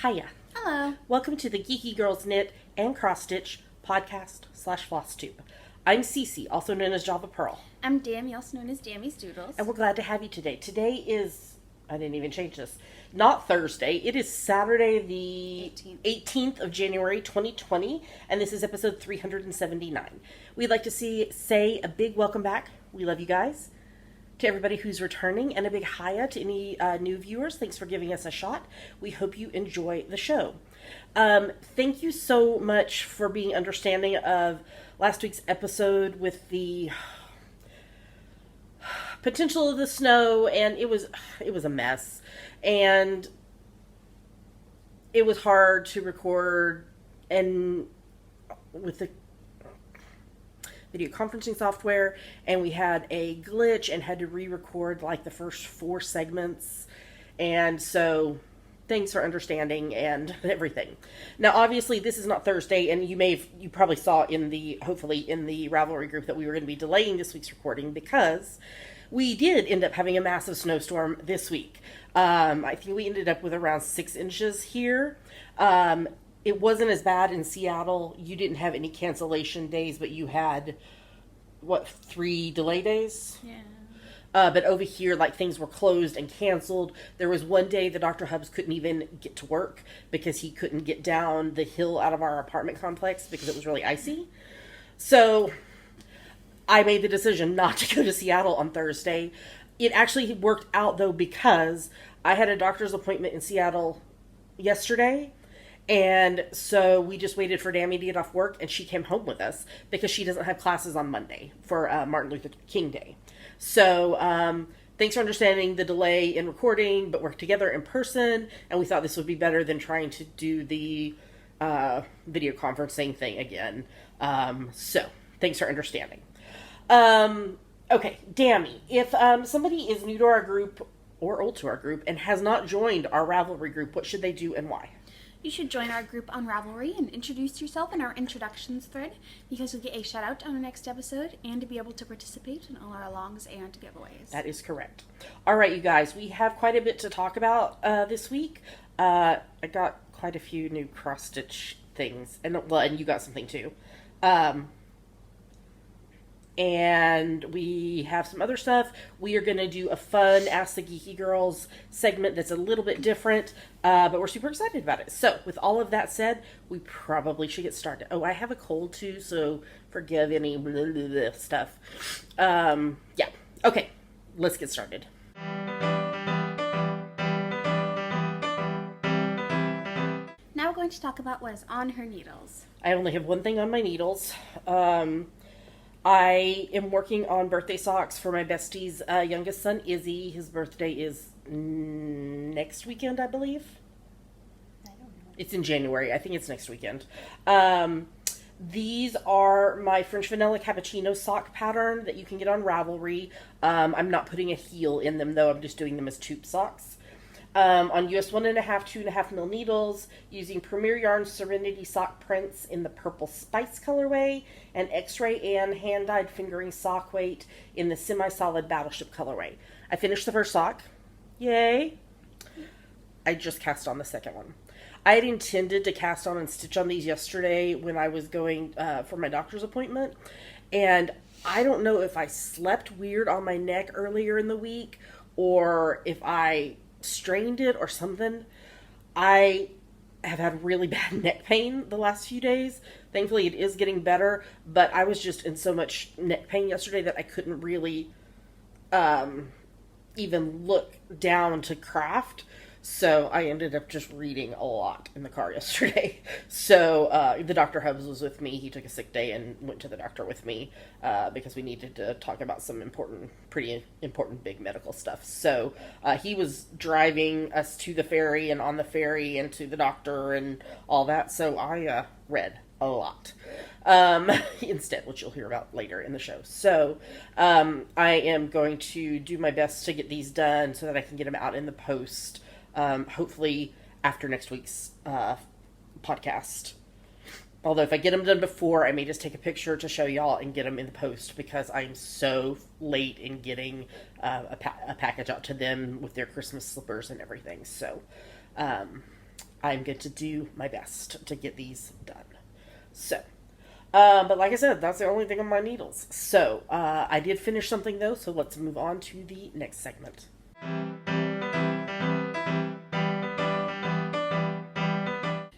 Hiya. Hello. Welcome to the Geeky Girls Knit and Cross Stitch podcast / FlossTube. I'm Cece, also known as Java Pearl. I'm Dammy, also known as Dammy's Doodles. And we're glad to have you today. Today is, I didn't even change this, not Thursday. It is Saturday the 18th of January 2020, and this is episode 379. We'd like to say a big welcome back. We love you guys. To everybody who's returning, and a big hiya to any new viewers. Thanks for giving us a shot. We hope you enjoy the show. Thank you so much for being understanding of last week's episode with the potential of the snow, and it was a mess, and it was hard to record, and with the video conferencing software, and we had a glitch and had to re-record like the first 4 segments, and so thanks for understanding and everything. Now obviously this is not Thursday, and you probably saw hopefully in the Ravelry group that we were going to be delaying this week's recording because we did end up having a massive snowstorm this week. I think we ended up with around 6 inches here. It wasn't as bad in Seattle. You didn't have any cancellation days, but you had, 3 delay days? Yeah. But over here, things were closed and canceled. There was one day the Dr. Hubs couldn't even get to work because he couldn't get down the hill out of our apartment complex because it was really icy. So I made the decision not to go to Seattle on Thursday. It actually worked out, though, because I had a doctor's appointment in Seattle yesterday. And so we just waited for Dammy to get off work, and she came home with us because she doesn't have classes on Monday for Martin Luther King Day. So thanks for understanding the delay in recording, but we're together in person, and we thought this would be better than trying to do the video conferencing thing again. So thanks for understanding. Okay, Dammy, if somebody is new to our group or old to our group and has not joined our Ravelry group, what should they do and why? You should join our group on Ravelry and introduce yourself in our introductions thread because you'll get a shout out on the next episode and to be able to participate in all our alongs and giveaways. That is correct. All right, you guys, we have quite a bit to talk about this week. I got quite a few new cross-stitch things, and you got something too. And we have some other stuff. We are going to do a fun Ask the Geeky Girls segment that's a little bit different, but we're super excited about it. So, with all of that said, we probably should get started. Oh, I have a cold too, so forgive any blah, blah, blah stuff. Yeah. Okay, let's get started. Now we're going to talk about what is on her needles. I only have one thing on my needles. I am working on birthday socks for my bestie's youngest son, Izzy. His birthday is next weekend, I believe. I don't know. It's in January. I think it's next weekend. These are my French Vanilla Cappuccino sock pattern that you can get on Ravelry. I'm not putting a heel in them, though. I'm just doing them as tube socks. On US 1.5, 2.5 mil needles, using Premier Yarn Serenity sock prints in the Purple Spice colorway, and X-Ray and hand-dyed fingering sock weight in the semi-solid Battleship colorway. I finished the first sock. Yay! I just cast on the second one. I had intended to cast on and stitch on these yesterday when I was going for my doctor's appointment, and I don't know if I slept weird on my neck earlier in the week, or if I strained it or something. I have had really bad neck pain the last few days. Thankfully it is getting better, but I was just in so much neck pain yesterday that I couldn't really even look down to craft. So I ended up just reading a lot in the car yesterday. So the Dr. Hubs was with me. He took a sick day and went to the doctor with me because we needed to talk about some pretty important big medical stuff. So he was driving us to the ferry and on the ferry and to the doctor and all that. So I read a lot instead, which you'll hear about later in the show. So I am going to do my best to get these done so that I can get them out in the post. Hopefully after next week's podcast. Although if I get them done before, I may just take a picture to show y'all and get them in the post because I'm so late in getting a package out to them with their Christmas slippers and everything. So I'm going to do my best to get these done. So, but like I said, that's the only thing on my needles. So, I did finish something though, so let's move on to the next segment.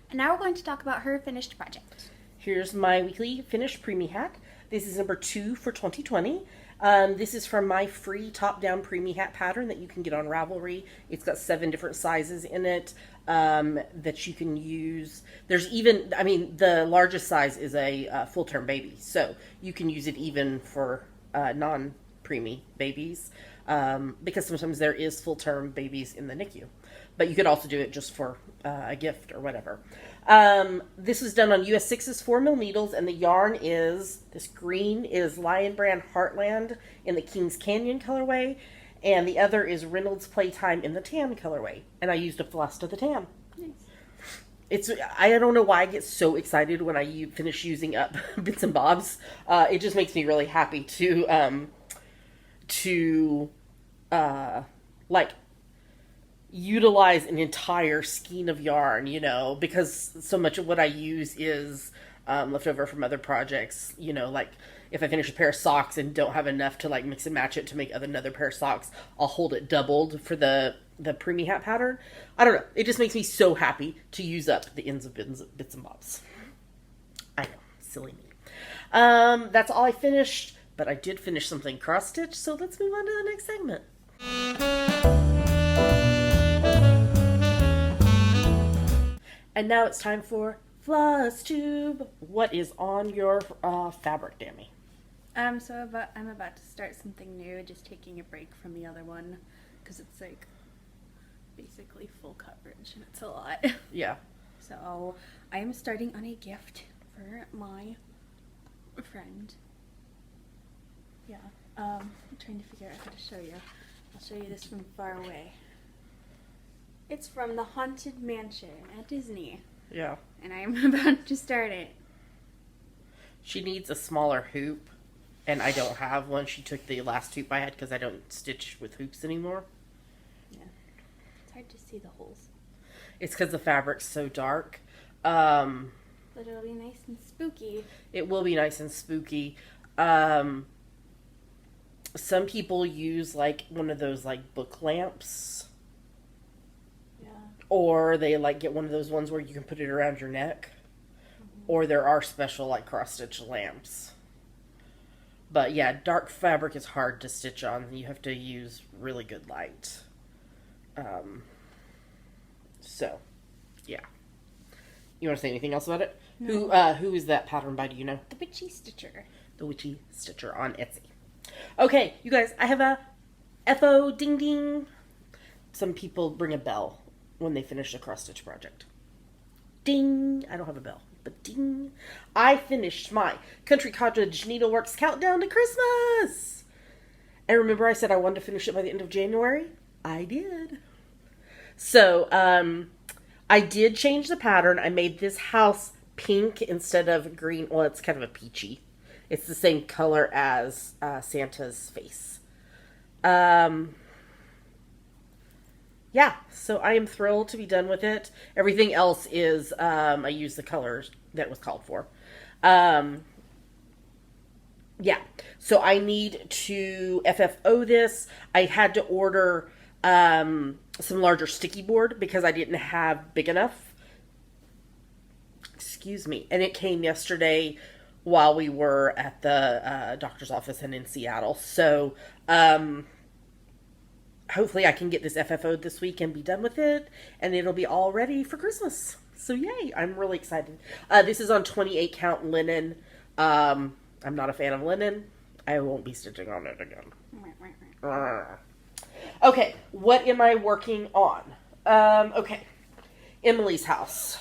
And now we're going to talk about her finished project. Here's my weekly finished preemie hack. This is number 2 for 2020. This is from my free top-down preemie hat pattern that you can get on Ravelry. It's got 7 different sizes in it that you can use. There's even, I mean, the largest size is a full-term baby, so you can use it even for non-preemie babies because sometimes there is full-term babies in the NICU. But you could also do it just for a gift or whatever. This was done on US 6's 4mm needles, and the yarn is, this green is Lion Brand Heartland in the Kings Canyon colorway, and the other is Reynolds Playtime in the tan colorway. And I used a floss to the tan. Nice. I don't know why I get so excited when I finish using up bits and bobs. It just makes me really happy to utilize an entire skein of yarn, you know, because so much of what I use is left over from other projects, you know, like if I finish a pair of socks and don't have enough to like mix and match it to make another pair of socks, I'll hold it doubled for the preemie hat pattern. I don't know. It just makes me so happy to use up the ends of bits and bobs. I know. Silly me. That's all I finished, but I did finish something cross-stitch, so let's move on to the next segment. And now it's time for FlossTube. What is on your fabric, Dammy? So I'm about to start something new, just taking a break from the other one, because it's like basically full coverage, and it's a lot. Yeah. So I am starting on a gift for my friend. Yeah. I'm trying to figure out how to show you. I'll show you this from far away. It's from the Haunted Mansion at Disney. Yeah. And I'm about to start it. She needs a smaller hoop, and I don't have one. She took the last hoop I had because I don't stitch with hoops anymore. Yeah. It's hard to see the holes. It's because the fabric's so dark. But it'll be nice and spooky. It will be nice and spooky. Some people use like one of those like book lamps. Yeah. Or they like get one of those ones where you can put it around your neck. Mm-hmm. Or there are special like cross-stitch lamps. But yeah, dark fabric is hard to stitch on. You have to use really good light. So, yeah. You want to say anything else about it? No. Who is that pattern by, do you know? The Witchy Stitcher. The Witchy Stitcher on Etsy. Okay, you guys, I have a FO ding ding. Some people bring a bell when they finish a cross-stitch project. Ding! I don't have a bell, but ding! I finished my Country Cottage Needleworks countdown to Christmas! And remember I said I wanted to finish it by the end of January? I did. So, I did change the pattern. I made this house pink instead of green. Well, it's kind of a peachy. It's the same color as Santa's face. Yeah, so I am thrilled to be done with it. Everything else is, I used the colors that was called for. Yeah, so I need to FFO this. I had to order some larger sticky board because I didn't have big enough. Excuse me. And it came yesterday while we were at the doctor's office and in Seattle. So, hopefully I can get this FFO'd this week and be done with it, and it'll be all ready for Christmas. So yay, I'm really excited. This is on 28 count linen. I'm not a fan of linen. I won't be stitching on it again. Okay, what am I working on? Okay, Emily's House,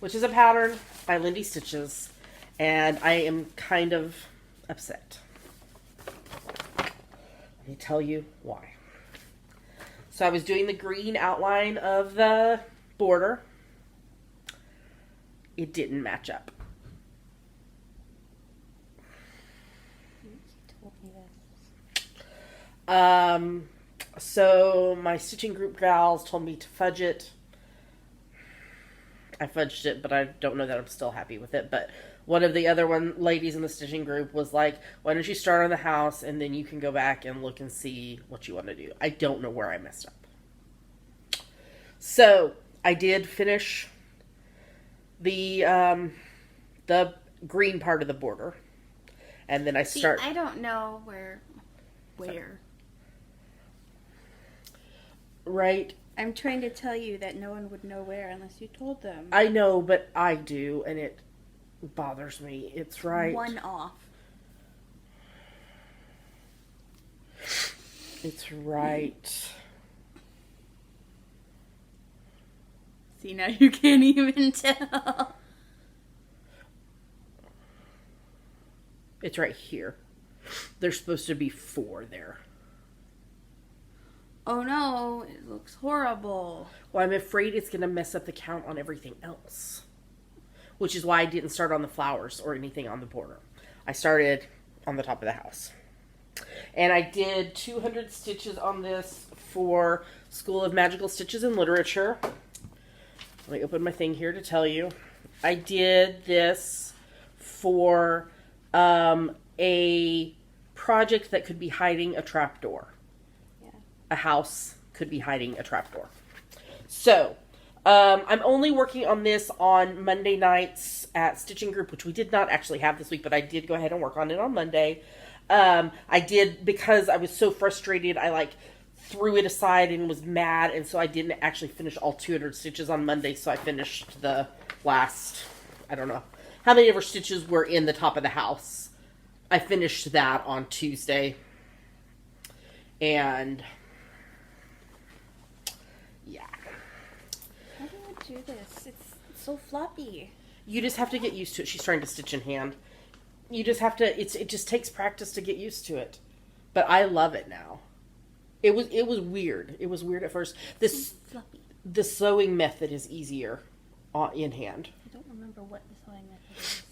which is a pattern by Lindy Stitches, and I am kind of upset. Let me tell you why. So I was doing the green outline of the border. It didn't match up. You told me this. So my stitching group gals told me to fudge it. I fudged it, but I don't know that I'm still happy with it. But one of the other ladies in the stitching group was like, why don't you start on the house and then you can go back and look and see what you want to do. I don't know where I messed up. So I did finish the green part of the border. And then I I don't know where. Right. I'm trying to tell you that no one would know where unless you told them. I know, but I do, and it bothers me. It's right. One off. It's right. See, now you can't even tell. It's right here. There's supposed to be 4 there. Oh no, it looks horrible. Well, I'm afraid it's going to mess up the count on everything else. Which is why I didn't start on the flowers or anything on the border. I started on the top of the house. And I did 200 stitches on this for School of Magical Stitches and Literature. Let me open my thing here to tell you. I did this for a project that could be hiding a trapdoor. Yeah. A house could be hiding a trapdoor. So, I'm only working on this on Monday nights at Stitching Group, which we did not actually have this week, but I did go ahead and work on it on Monday. I did, because I was so frustrated, I threw it aside and was mad, and so I didn't actually finish all 200 stitches on Monday, so I finished the last, I don't know how many of our stitches were in the top of the house. I finished that on Tuesday. And yeah. How do I do this? It's so floppy. You just have to get used to it. She's trying to stitch in hand. You just have to, it just takes practice to get used to it. But I love it now. It was weird. It was weird at first. The sewing method is easier in hand. I don't remember what the sewing method is.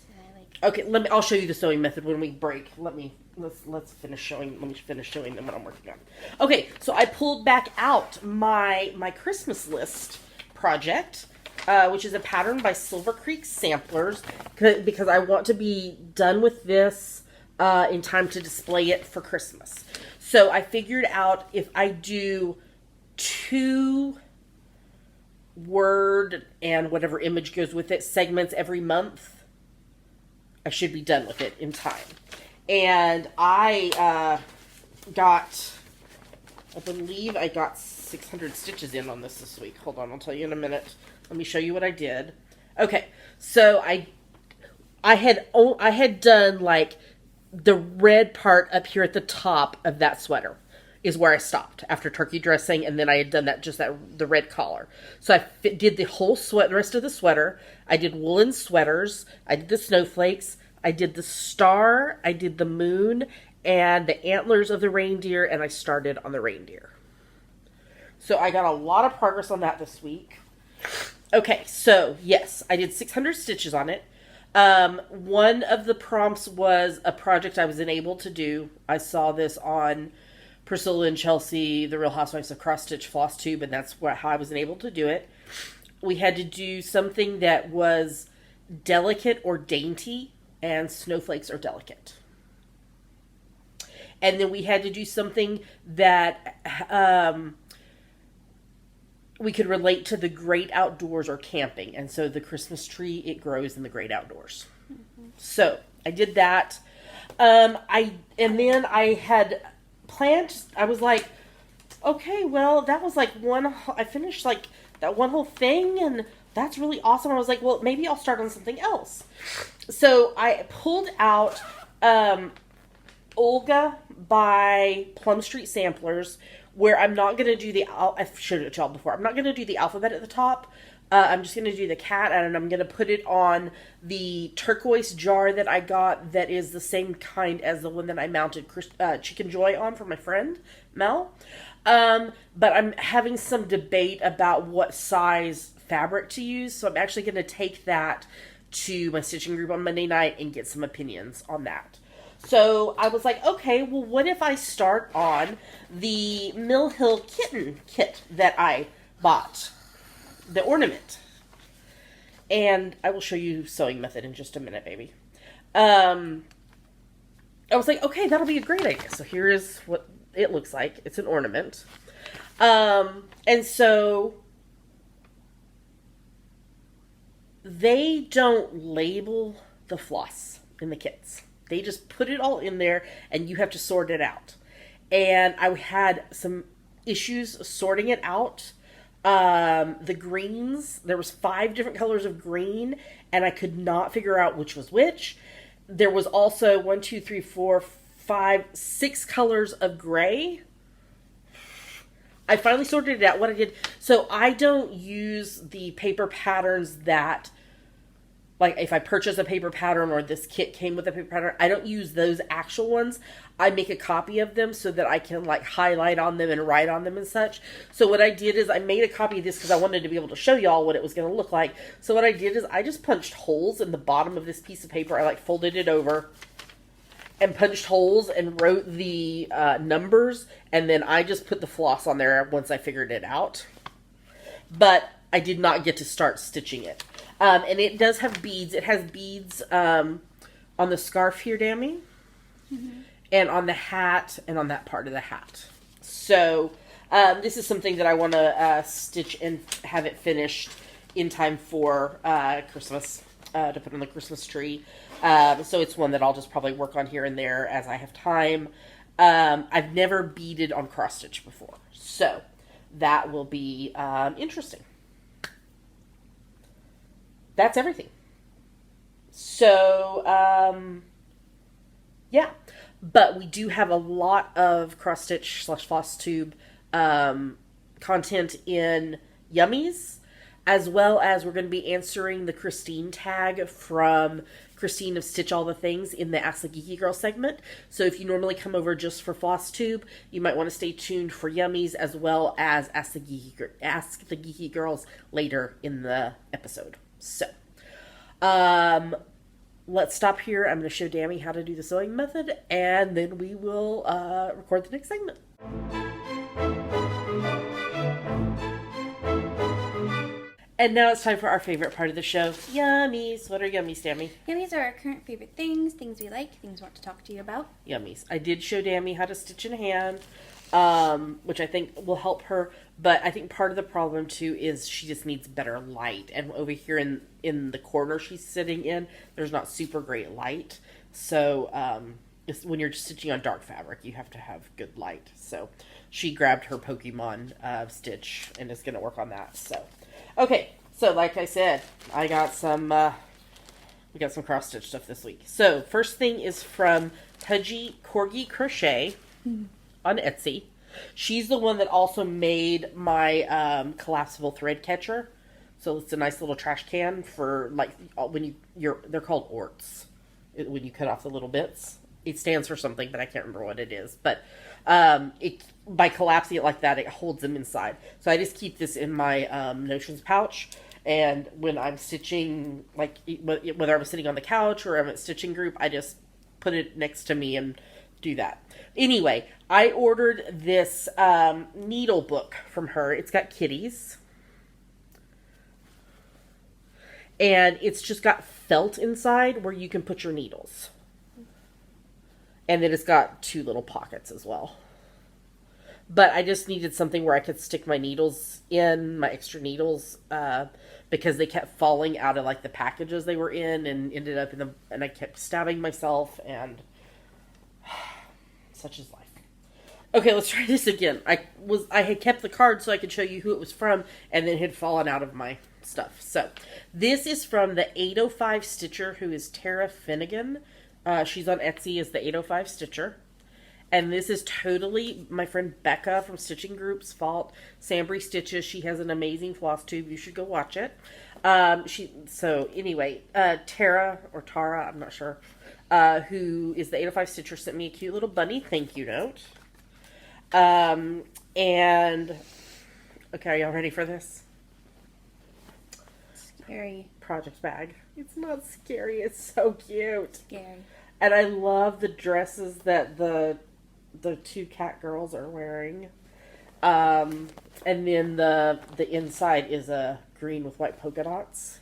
Okay, I'll show you the sewing method when we break. Let's finish showing. Let me finish showing them what I'm working on. Okay, so I pulled back out my Christmas list project, which is a pattern by Silver Creek Samplers, because I want to be done with this in time to display it for Christmas. So I figured out if I do 2 word and whatever image goes with it segments every month, I should be done with it in time. And I believe I got 600 stitches in on this week. Hold on, I'll tell you in a minute. Let me show you what I did. Okay, so I had done the red part up here at the top of that sweater is where I stopped after turkey dressing, and then I had done the red collar. So I did the whole the rest of the sweater. I did woolen sweaters. I did the snowflakes. I did the star. I did the moon and the antlers of the reindeer, and I started on the reindeer. So I got a lot of progress on that this week. Okay, so yes, I did 600 stitches on it. One of the prompts was a project I was unable to do. I saw this on Priscilla and Chelsea, the Real Housewives of Cross Stitch FlossTube, and that's how I was unable to do it. We had to do something that was delicate or dainty, and snowflakes are delicate. And then we had to do something that we could relate to the great outdoors or camping. And so the Christmas tree, it grows in the great outdoors. Mm-hmm. So I did that. And then I had planned, I was like, okay, well, that was I finished that one whole thing, and that's really awesome. I was like, well, maybe I'll start on something else. So I pulled out Olga by Plum Street Samplers, where I'm not going to do I've showed it to y'all before. I'm not going to do the alphabet at the top. I'm just going to do the cat, and I'm going to put it on the turquoise jar that I got that is the same kind as the one that I mounted Chicken Joy on for my friend, Mel. But I'm having some debate about what size fabric to use, so I'm actually going to take that to my stitching group on Monday night and get some opinions on that. So I was like, okay, well, what if I start on the Mill Hill Kitten kit that I bought, the ornament. And I will show you sewing method in just a minute, baby. I was like, okay, that'll be a great idea. So here is what it looks like. It's an ornament. And so they don't label the floss in the kits. They just put it all in there and you have to sort it out. And I had some issues sorting it out. The greens, there was 5 different colors of green and I could not figure out which was which. There was also 1, 2, 3, 4, 5, 6 colors of gray. I finally sorted it out. What I did, so I don't use the paper patterns that, like if I purchase a paper pattern or this kit came with a paper pattern, I don't use those actual ones. I make a copy of them so that I can like highlight on them and write on them and such. So what I did is I made a copy of this because I wanted to be able to show y'all what it was going to look like. So what I did is I just punched holes in the bottom of this piece of paper. I like folded it over and punched holes and wrote the numbers. And then I just put the floss on there once I figured it out. But I did not get to start stitching it. And it does have beads. It has beads on the scarf here, Dammy. Mm-hmm. And on the hat and on that part of the hat. So this is something that I want to stitch and have it finished in time for Christmas, to put on the Christmas tree. So it's one that I'll just probably work on here and there as I have time. I've never beaded on cross stitch before. So that will be interesting. That's everything. So, yeah. But we do have a lot of cross-stitch / FlossTube content in Yummies, as well as we're going to be answering the Christine tag from Christine of Stitch All the Things in the Ask the Geeky Girl segment. So if you normally come over just for FlossTube, you might want to stay tuned for Yummies, as well as Ask the Geeky Girls later in the episode. So, let's stop here. I'm going to show Dammy how to do the sewing method, and then we will record the next segment. And now it's time for our favorite part of the show, Yummies. What are Yummies, Dammy? Yummies are our current favorite things we like, things we want to talk to you about. Yummies. I did show Dammy how to stitch in hand, which I think will help her. But I think part of the problem, too, is she just needs better light. And over here in the corner she's sitting in, there's not super great light. So when you're stitching on dark fabric, you have to have good light. So she grabbed her Pokemon stitch and is going to work on that. So, okay. So like I said, I got some... we got some cross-stitch stuff this week. So first thing is from Pudgy Corgi Crochet on Etsy. She's the one that also made my collapsible thread catcher. So it's a nice little trash can for like when they're called orts when you cut off the little bits. It stands for something, but I can't remember what it is. But by collapsing it like that, it holds them inside. So I just keep this in my notions pouch. And when I'm stitching, like whether I'm sitting on the couch or I'm at stitching group, I just put it next to me and do that. Anyway, I ordered this needle book from her. It's got kitties. And it's just got felt inside where you can put your needles. And then it's got 2 little pockets as well. But I just needed something where I could stick my needles in, my extra needles, because they kept falling out of like the packages they were in and ended up and I kept stabbing myself, and such is life. Okay, let's try this again. I had kept the card so I could show you who it was from, and then it had fallen out of my stuff. So this is from the 805 Stitcher, who is Tara Finnegan. She's on Etsy as the 805 Stitcher. And this is totally my friend Becca from Stitching Group's fault. Sambry Stitches. She has an amazing FlossTube. You should go watch it. Tara, or Tara, I'm not sure, who is the 805 Stitcher, sent me a cute little bunny thank you note. And, okay, are y'all ready for this? Scary. Project bag. It's not scary. It's so cute. Scary. And I love the dresses that the 2 cat girls are wearing. And then the inside is a green with white polka dots.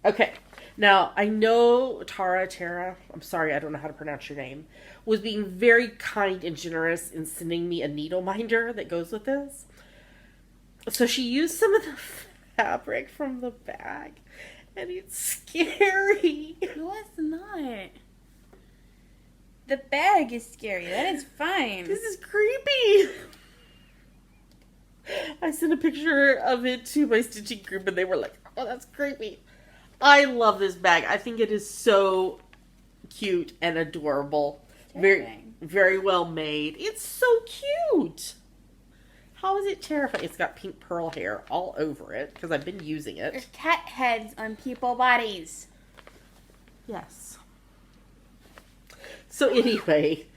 Okay. Now, I know Tara, I'm sorry, I don't know how to pronounce your name, was being very kind and generous in sending me a needle minder that goes with this. So she used some of the fabric from the bag, and it's scary. No, it's not. The bag is scary. That is fine. This is creepy. I sent a picture of it to my stitching group, and they were like, oh, that's creepy. I love this bag. I think it is so cute and adorable. Very, very well made. It's so cute. How is it terrifying? It's got pink pearl hair all over it because I've been using it. There's cat heads on people bodies. Yes. So anyway,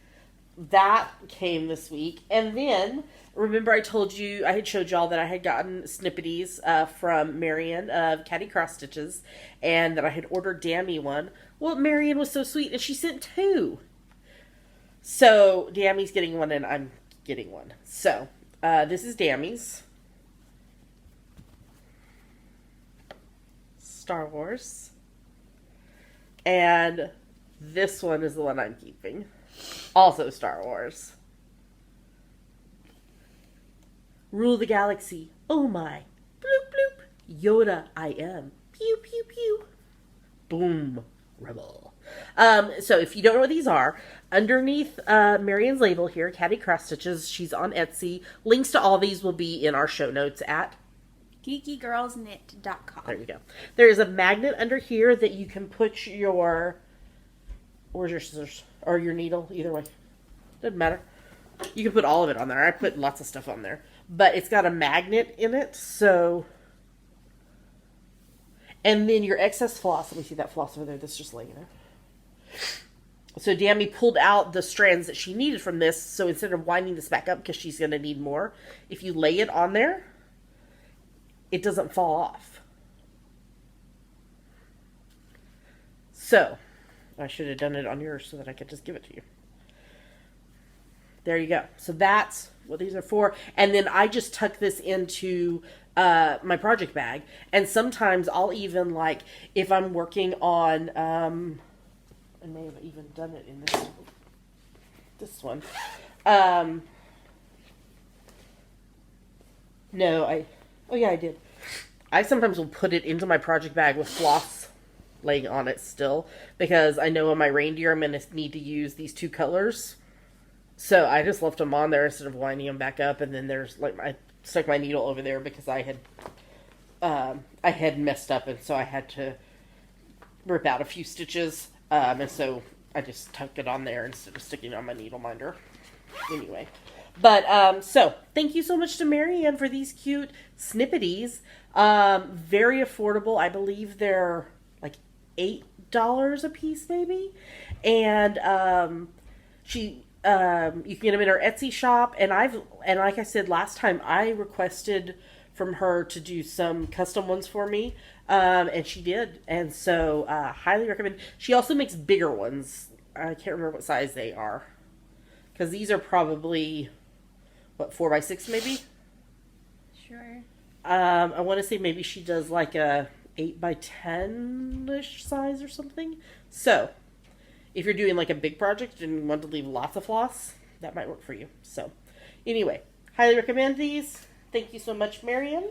that came this week. And then, remember I told you, I had showed y'all that I had gotten snippities from Marion of Catty Cross Stitches and that I had ordered Dammy one. Well, Marion was so sweet and she sent 2. So, Dammy's getting one and I'm getting one. So, this is Dammy's. Star Wars. And this one is the one I'm keeping. Also Star Wars. Rule the galaxy. Oh my. Bloop bloop. Yoda I am. Pew pew pew. Boom. Rebel. So if you don't know what these are, underneath Marion's label here, Catty Cross Stitches, she's on Etsy. Links to all these will be in our show notes at geekygirlsknit.com. There you go. There is a magnet under here that you can put your, where's your scissors? Or your needle, either way. Doesn't matter. You can put all of it on there. I put lots of stuff on there. But it's got a magnet in it, so... And then your excess floss. Let me see that floss over there that's just laying there. So Dammy pulled out the strands that she needed from this, so instead of winding this back up, because she's going to need more, if you lay it on there, it doesn't fall off. So, I should have done it on yours so that I could just give it to you. There you go. So that's what these are for. And then I just tuck this into my project bag. And sometimes I'll even, like, if I'm working on, I may have even done it in this one. Oh yeah, I did. I sometimes will put it into my project bag with floss laying on it still, because I know on my reindeer I'm going to need to use these 2 colors. So I just left them on there instead of winding them back up, and then there's, like, I stuck my needle over there because I had messed up, and so I had to rip out a few stitches, and so I just tucked it on there instead of sticking it on my needle minder. Anyway. But, so, thank you so much to Marianne for these cute snippities. Very affordable. I believe they're, like, $8 a piece, maybe. And, you can get them in her Etsy shop. And like I said last time, I requested from her to do some custom ones for me. And she did. And so, highly recommend. She also makes bigger ones. I can't remember what size they are. Because these are probably, 4x6 maybe? Sure. I want to say maybe she does like a 8x10-ish size or something. So, if you're doing like a big project and want to leave lots of floss, that might work for you. So, anyway, highly recommend these. Thank you so much, Marion.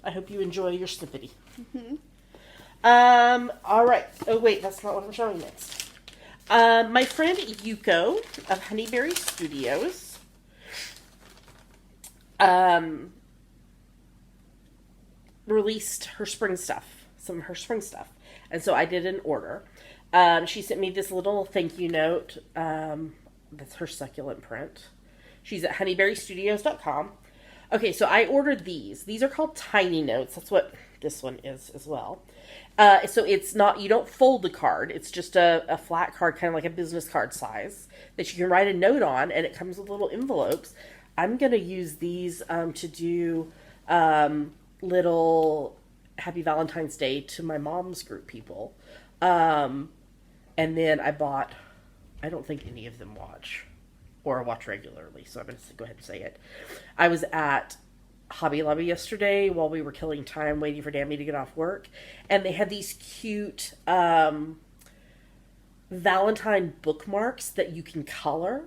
I hope you enjoy your snippety. Mm-hmm. All right. Oh, wait, that's not what I'm showing next. My friend Yuko of Honeyberry Studios released her spring stuff, some of her spring stuff. And so I did an order. She sent me this little thank you note. That's her succulent print. She's at honeyberrystudios.com. Okay, so I ordered these. These are called tiny notes. That's what this one is as well. So it's not, you don't fold the card. It's just a flat card, kind of like a business card size, that you can write a note on, and it comes with little envelopes. I'm going to use these to do little Happy Valentine's Day to my mom's group people. And then I don't think any of them watch or watch regularly, so I'm going to go ahead and say it. I was at Hobby Lobby yesterday while we were killing time waiting for Dammy to get off work. And they had these cute Valentine bookmarks that you can color.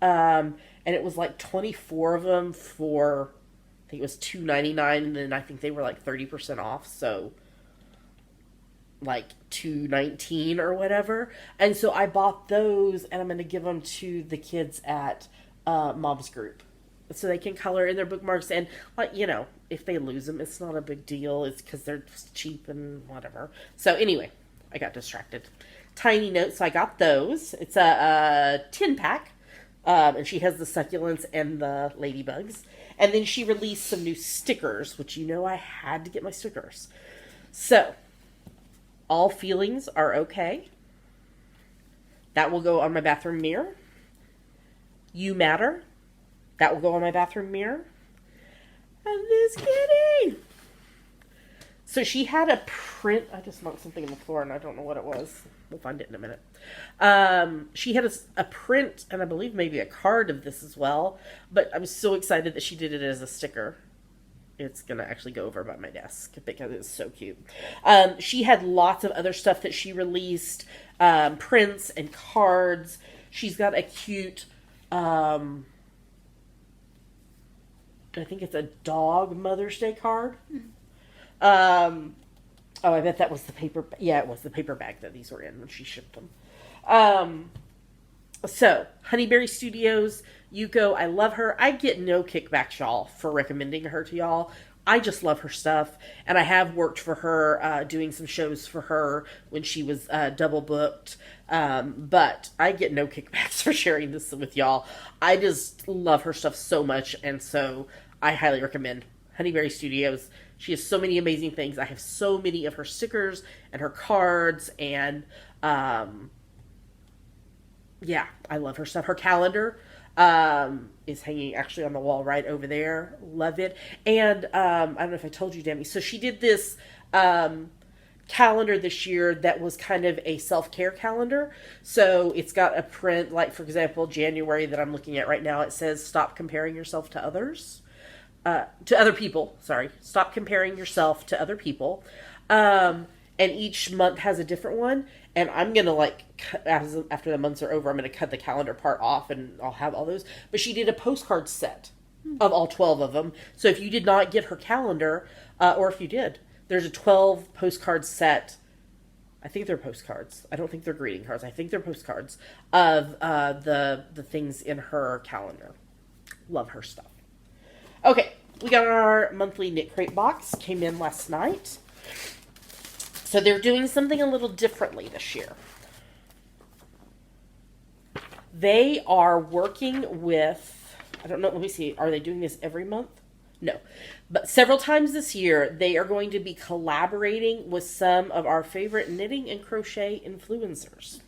And it was like 24 of them for, I think it was $2.99, and then I think they were like 30% off, so like $2.19 or whatever. And so I bought those, and I'm going to give them to the kids at Mom's group, so they can color in their bookmarks. And like, you know, if they lose them, it's not a big deal. It's because they're cheap and whatever. So anyway, I got distracted. Tiny notes, so I got those. It's a 10-pack. And she has the succulents and the ladybugs. And then she released some new stickers, which you know I had to get my stickers. So, all feelings are okay. That will go on my bathroom mirror. You matter. That will go on my bathroom mirror. And this kitty. So she had a print. I just knocked something on the floor and I don't know what it was. We'll find it in a minute. She had a print and I believe maybe a card of this as well. But I'm so excited that she did it as a sticker. It's going to actually go over by my desk because it's so cute. She had lots of other stuff that she released. Prints and cards. She's got a cute, I think it's a dog Mother's Day card. Oh, I bet that was the paper. Yeah, it was the paper bag that these were in when she shipped them. So, Honeyberry Studios, Yuko, I love her. I get no kickback, y'all, for recommending her to y'all. I just love her stuff. And I have worked for her, doing some shows for her when she was double booked. But I get no kickbacks for sharing this with y'all. I just love her stuff so much. And so I highly recommend Honeyberry Studios. She has so many amazing things. I have so many of her stickers and her cards, and yeah, I love her stuff. Her calendar is hanging actually on the wall right over there. Love it. And I don't know if I told you, Demi. So she did this calendar this year that was kind of a self-care calendar. So it's got a print, like for example, January that I'm looking at right now. It says, "Stop comparing yourself to others." To other people, sorry. Stop comparing yourself to other people. And each month has a different one. And I'm going to after the months are over, I'm going to cut the calendar part off and I'll have all those. But she did a postcard set of all 12 of them. So if you did not get her calendar, or if you did, there's a 12 postcard set. I think they're postcards. I don't think they're greeting cards. I think they're postcards of the things in her calendar. Love her stuff. Okay, we got our monthly Knit Crate box. Came in last night. So they're doing something a little differently this year. They are working with, I don't know, let me see, are they doing this every month? No. But several times this year, they are going to be collaborating with some of our favorite knitting and crochet influencers.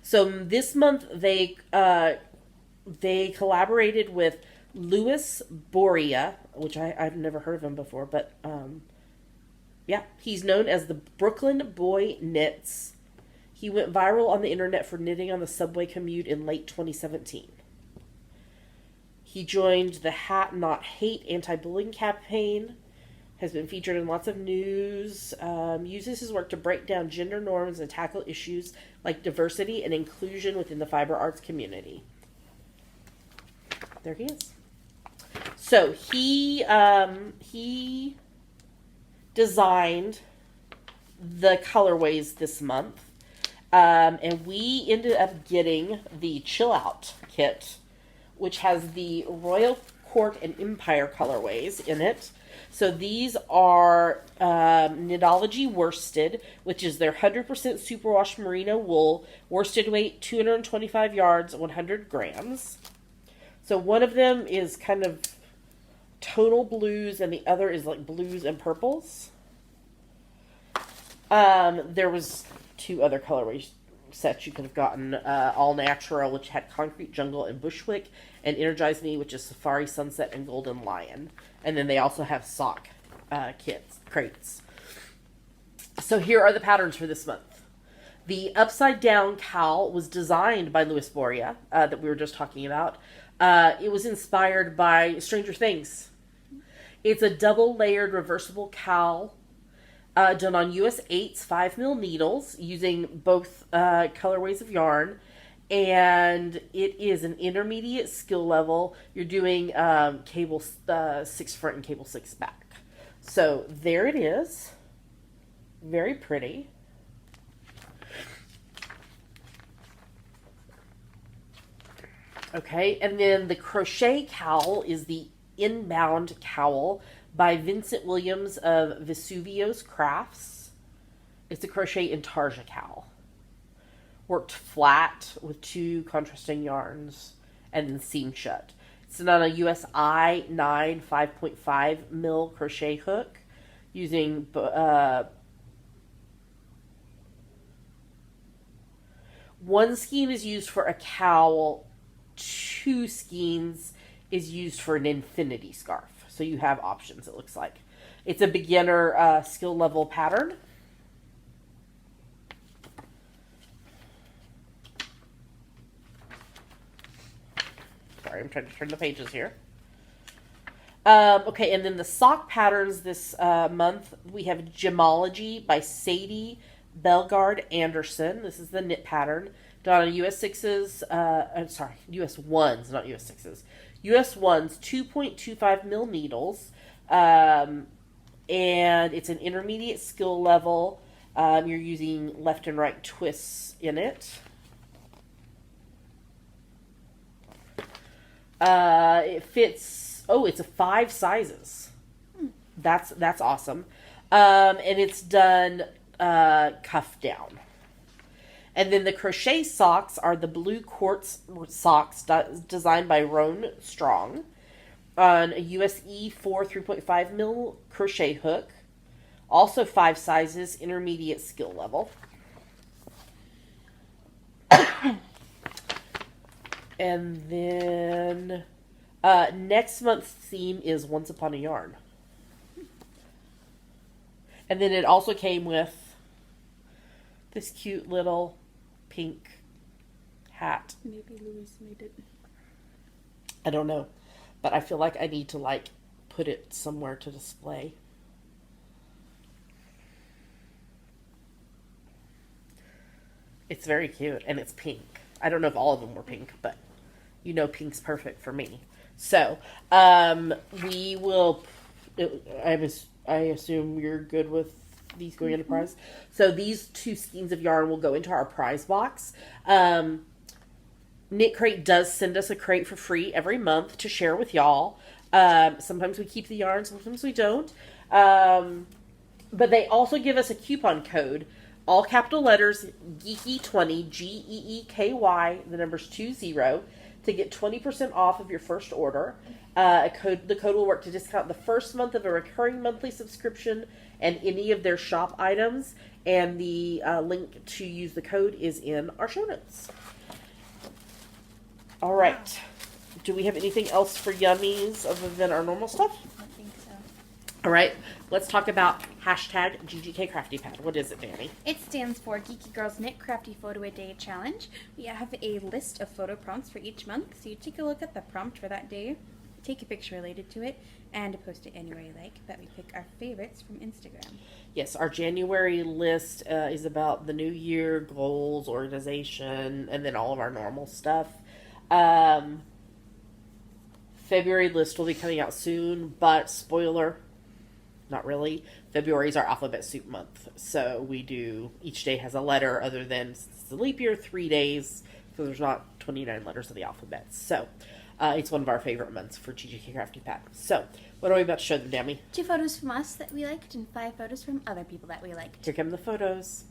So this month, they collaborated with Louis Boria, which I've never heard of him before, but yeah, he's known as the Brooklyn Boy Knits. He went viral on the internet for knitting on the subway commute in late 2017. He joined the Hat Not Hate anti-bullying campaign, has been featured in lots of news, uses his work to break down gender norms and tackle issues like diversity and inclusion within the fiber arts community. There he is. So he designed the colorways this month, and we ended up getting the Chill Out kit, which has the Royal Court and Empire colorways in it. So these are Knitology worsted, which is their 100% superwash merino wool, worsted weight 225 yards, 100 grams. So one of them is kind of tonal blues and the other is like blues and purples. There was 2 other colorway sets you could have gotten. All Natural, which had Concrete Jungle and Bushwick, and Energize Me, which is Safari Sunset and Golden Lion. And then they also have sock crates. So here are the patterns for this month. The upside down cowl was designed by Louis Boria, that we were just talking about. It was inspired by Stranger Things. It's a double layered reversible cowl done on US 8's 5mm needles using both colorways of yarn. And it is an intermediate skill level. You're doing cable 6 front and cable 6 back. So there it is. Very pretty. Okay, and then the crochet cowl is the Inbound Cowl by Vincent Williams of Vesuvio's Crafts. It's a crochet intarsia cowl. Worked flat with 2 contrasting yarns and then seam shut. It's done on a USI 9 5.5 mil crochet hook using one skein is used for a cowl, 2 skeins is used for an infinity scarf. So you have options, it looks like. It's a beginner skill level pattern. Sorry, I'm trying to turn the pages here. Okay, and then the sock patterns this month, we have Gemology by Sadie Belgard Anderson. This is the knit pattern. Done on US 6's, US 1s, not US 6's. US 1's 2.25 mil needles. And it's an intermediate skill level. You're using left and right twists in it. It fits, it's a 5 sizes. That's awesome. And it's done cuff down. And then the crochet socks are the blue quartz socks designed by Roan Strong on a USE 4 3.5 mil crochet hook. Also 5 sizes, intermediate skill level. And then next month's theme is Once Upon a Yarn. And then it also came with this cute little pink hat. Maybe Louise made it. I don't know. But I feel like I need to put it somewhere to display. It's very cute and it's pink. I don't know if all of them were pink, but pink's perfect for me. So, we will, I assume you're good with these going into prize. So these 2 skeins of yarn will go into our prize box. Knit Crate does send us a crate for free every month to share with y'all. Sometimes we keep the yarn, sometimes we don't. But they also give us a coupon code, all capital letters, Geeky20, Geeky, the numbers 20, to get 20% off of your first order. The code will work to discount the first month of a recurring monthly subscription and any of their shop items. And the link to use the code is in our show notes. All right. Do we have anything else for Yummies other than our normal stuff? I think so. All right. Let's talk about hashtag GGK Crafty Pad. What is it, Danny? It stands for Geeky Girls Knit Crafty Photo a Day Challenge. We have a list of photo prompts for each month, so you take a look at the prompt for that day, take a picture related to it, and post it anywhere you like, but we pick our favorites from Instagram. Yes, our January list is about the new year, goals, organization, and then all of our normal stuff. February list will be coming out soon, but spoiler, not really. February is our alphabet soup month. So we do, each day has a letter other than, it's the leap year, 3 days. So there's not 29 letters of the alphabet. So it's one of our favorite months for GGK Crafty Pad. So what are we about to show them, Dami? 2 photos from us that we liked and 5 photos from other people that we liked. Here come the photos.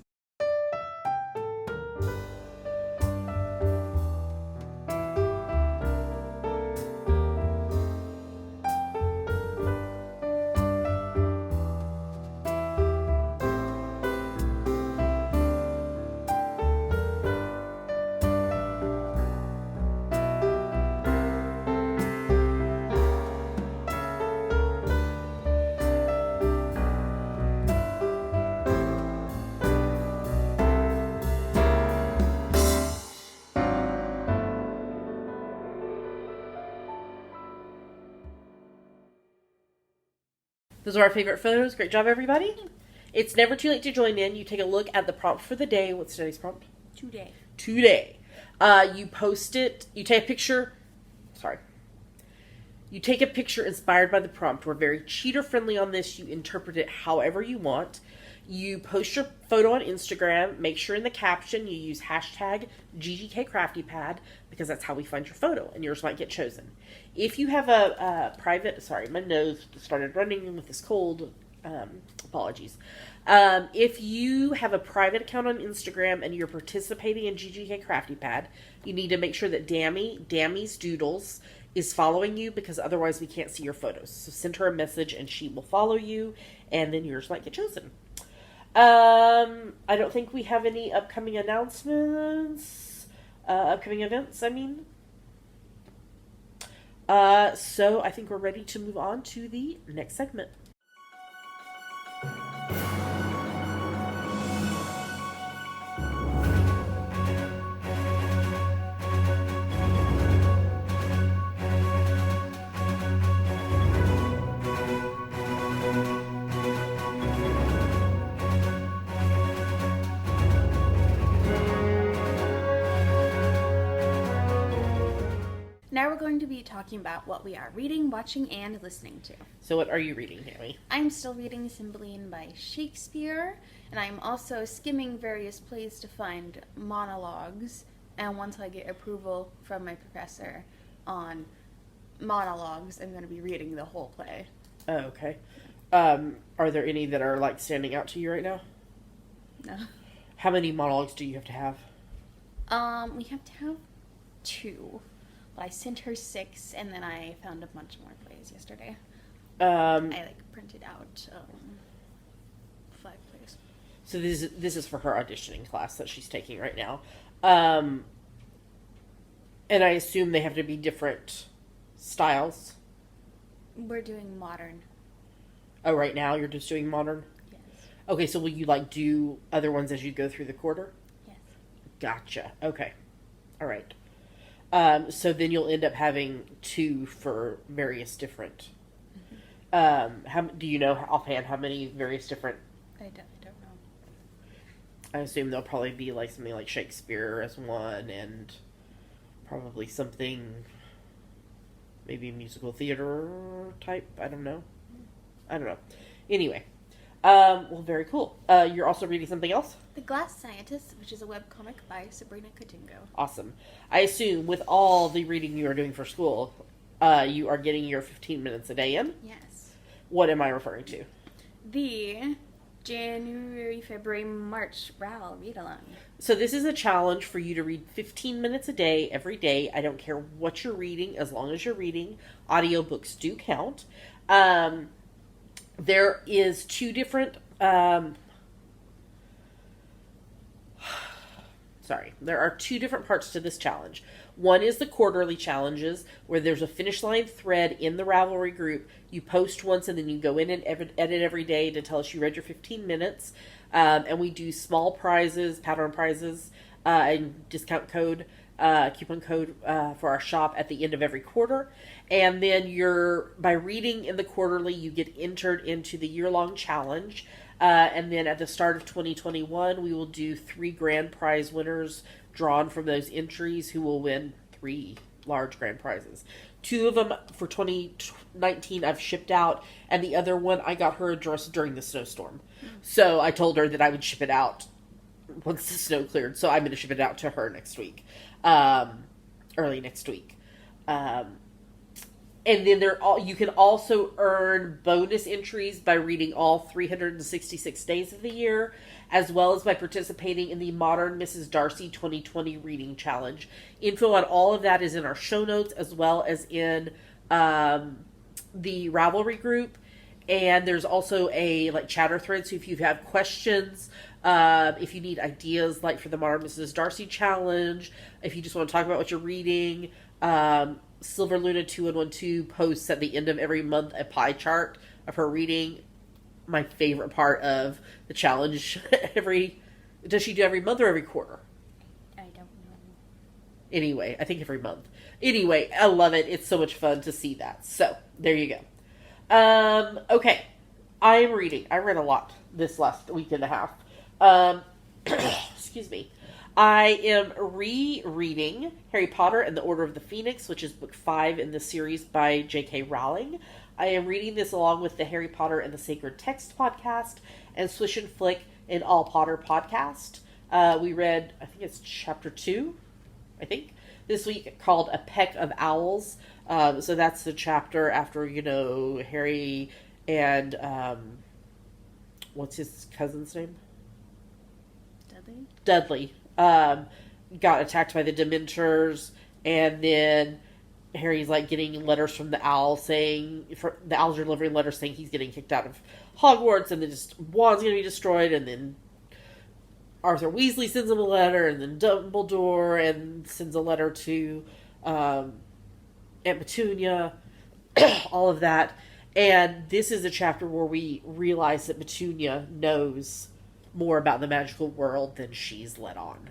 Those are our favorite photos. Great job, everybody. It's never too late to join in. You take a look at the prompt for the day. What's today's prompt? Today. You post it. You take a picture. Sorry. You take a picture inspired by the prompt. We're very cheater friendly on this. You interpret it however you want. You post your photo on Instagram. Make sure in the caption you use hashtag GGKCraftyPad because that's how we find your photo and yours might get chosen. If you have a private, sorry, my nose started running with this cold. Apologies. If you have a private account on Instagram and you're participating in GGK Crafty Pad, you need to make sure that Dammy's Doodles is following you because otherwise we can't see your photos. So send her a message and she will follow you and then yours might get chosen. I don't think we have any upcoming announcements. Upcoming events, I mean. So I think we're ready to move on to the next segment. Now we're going to be talking about what we are reading, watching, and listening to. So what are you reading, Tammy? I'm still reading Cymbeline by Shakespeare, and I'm also skimming various plays to find monologues. And once I get approval from my professor on monologues, I'm going to be reading the whole play. Oh, okay. Are there any that are like standing out to you right now? No. How many monologues do you have to have? We have to have 2. But I sent her 6, and then I found a bunch more plays yesterday. I printed out 5 plays. So this is for her auditioning class that she's taking right now. And I assume they have to be different styles. We're doing modern. Oh, right now you're just doing modern? Yes. Okay, so will you do other ones as you go through the quarter? Yes. Gotcha. Okay. All right. So then you'll end up having 2 for various different. How do you know offhand how many various different? I don't know. I assume there'll probably be something like Shakespeare as one, and probably something, maybe musical theater type. I don't know. Anyway, well, very cool. You're also reading something else? The Glass Scientist, which is a webcomic by Sabrina Coutingo. Awesome. I assume with all the reading you are doing for school, you are getting your 15 minutes a day in? Yes. What am I referring to? The January, February, March RAL read-along. So this is a challenge for you to read 15 minutes a day, every day. I don't care what you're reading, as long as you're reading. Audiobooks do count. There is 2 different... There are 2 different parts to this challenge. One is the quarterly challenges, where there's a finish line thread in the Ravelry group. You post once and then you go in and edit every day to tell us you read your 15 minutes. And we do small prizes, pattern prizes, and discount code, coupon code for our shop at the end of every quarter. And then by reading in the quarterly, you get entered into the year-long challenge. And then at the start of 2021, we will do 3 grand prize winners drawn from those entries who will win 3 large grand prizes. 2 of them for 2019 I've shipped out, and the other one I got her address during the snowstorm. So I told her that I would ship it out once the snow cleared. So I'm going to ship it out to her next week, early next week. And then you can also earn bonus entries by reading all 366 days of the year, as well as by participating in the Modern Mrs. Darcy 2020 Reading Challenge. Info on all of that is in our show notes, as well as in the Ravelry group. And there's also a chatter thread, so if you have questions, if you need ideas for the Modern Mrs. Darcy Challenge, if you just want to talk about what you're reading, Silver Luna 2112 posts at the end of every month a pie chart of her reading. My favorite part of the challenge. Does she do every month or every quarter? I don't know. Anyway, I think every month. Anyway, I love it. It's so much fun to see that. So, there you go. Okay. I'm reading. I read a lot this last week and a half. Um, excuse me. I am rereading Harry Potter and the Order of the Phoenix, which is book 5 in the series by J.K. Rowling. I am reading this along with the Harry Potter and the Sacred Text podcast and Swish and Flick and All Potter podcast. We read, I think it's chapter 2, I think, this week, called A Peck of Owls. So that's the chapter after, Harry and, what's his cousin's name? Dudley. Got attacked by the Dementors, and then Harry's like getting letters from the owl the owls are delivering letters saying he's getting kicked out of Hogwarts, and then just wand's gonna be destroyed, and then Arthur Weasley sends him a letter, and then Dumbledore and sends a letter to Aunt Petunia, all of that. And this is a chapter where we realize that Petunia knows more about the magical world than she's let on.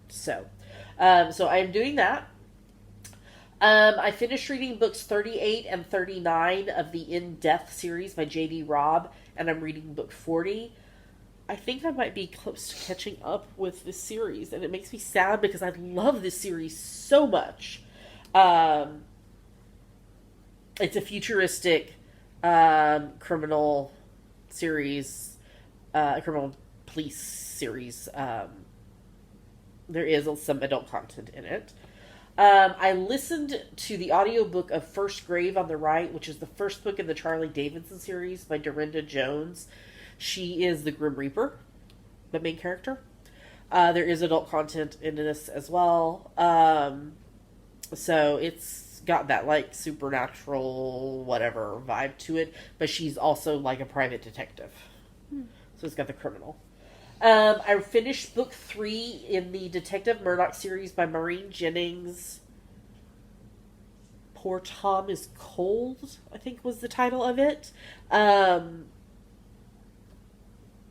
So I am doing that. I finished reading books 38 and 39 of the In Death series by J.D. Robb, and I'm reading book 40. I think I might be close to catching up with this series, and it makes me sad because I love this series so much. It's a futuristic criminal series, criminal police series. There is some adult content in it. I listened to the audiobook of First Grave on the Right, which is the first book in the Charlie Davidson series by Dorinda Jones. She is the Grim Reaper, the main character. There is adult content in this as well. So it's got that like supernatural whatever vibe to it, but she's also like a private detective. So it's got the criminal. I finished book 3 in the Detective Murdoch series by Maureen Jennings. Poor Tom is Cold, I think was the title of it.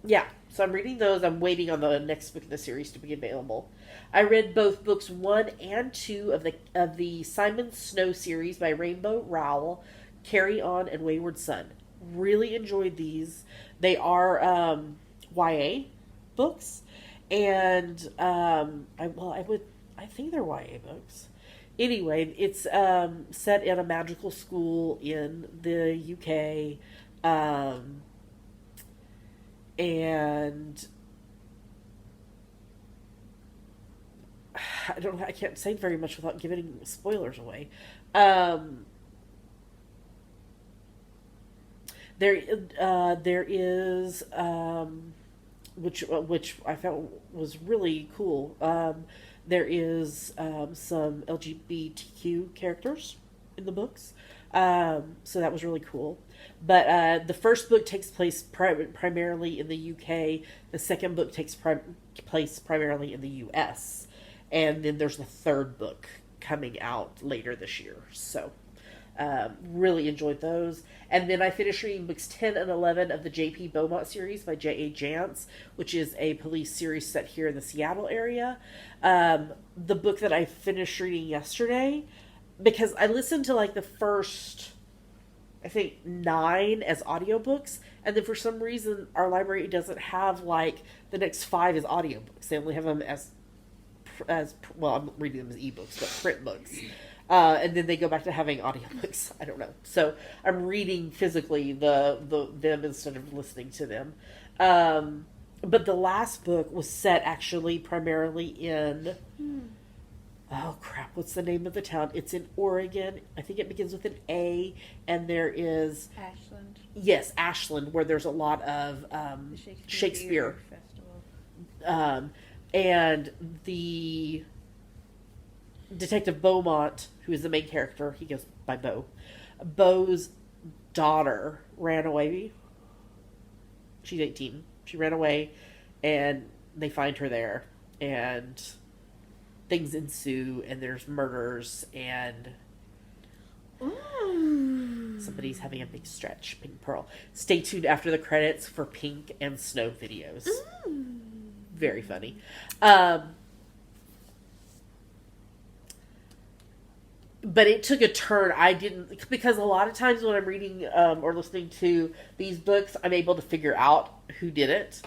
Yeah, so I'm reading those. I'm waiting on the next book in the series to be available. I read both books 1 and 2 of the Simon Snow series by Rainbow Rowell, Carry On and Wayward Son. Really enjoyed these. They are YA books, and I think they're YA books. Anyway, it's set in a magical school in the UK, and I can't say very much without giving spoilers away. There is which I felt was really cool. There is some LGBTQ characters in the books, so that was really cool. But the first book takes place primarily in the UK. The second book takes place primarily in the US, and then there's the third book coming out later this year. So really enjoyed those. And then I finished reading books 10 and 11 of the J.P. Beaumont series by J.A. Jance, which is a police series set here in the Seattle area. The book that I finished reading yesterday, because I listened to like the first, I think, 9 as audiobooks, and then for some reason our library doesn't have like the next 5 as audiobooks. They only have them as well, I'm reading them as ebooks, but print books. And then they go back to having audiobooks. I don't know. So I'm reading physically them instead of listening to them. But the last book was set actually primarily in, oh crap, what's the name of the town? It's in Oregon. I think it begins with an A, and there is Ashland. Yes, Ashland, where there's a lot of Shakespeare Festival. And the Detective Beaumont, who is the main character, he goes by Beau. Beau's daughter ran away. She's 18. She ran away, and they find her there, and things ensue, and there's murders, and somebody's having a big stretch. Pink Pearl. Stay tuned after the credits for Pink and Snow videos. Very funny. but it took a turn. I didn't, because a lot of times when I'm reading or listening to these books, I'm able to figure out who did it.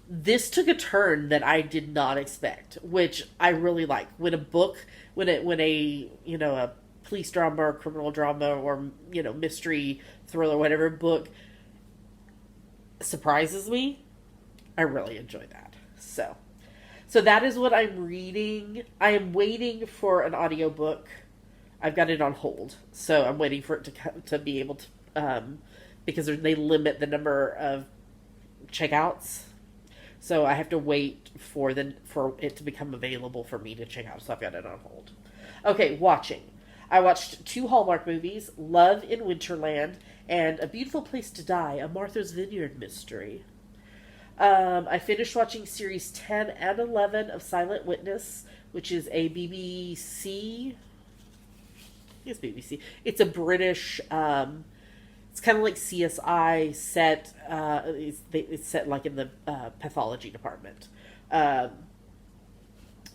This took a turn that I did not expect, which I really like. When a book, when a a police drama or criminal drama or mystery thriller, whatever book surprises me, I really enjoy that. So that is what I'm reading. I am waiting for an audiobook. I've got it on hold, so I'm waiting for it to be able to, because they limit the number of checkouts. So I have to wait for it to become available for me to check out. So I've got it on hold. Okay, watching. I watched 2 Hallmark movies, Love in Winterland and A Beautiful Place to Die, a Martha's Vineyard mystery. I finished watching series 10 and 11 of Silent Witness, which is a BBC. It's BBC. It's a British. It's kind of like CSI set. It's set like in the pathology department. And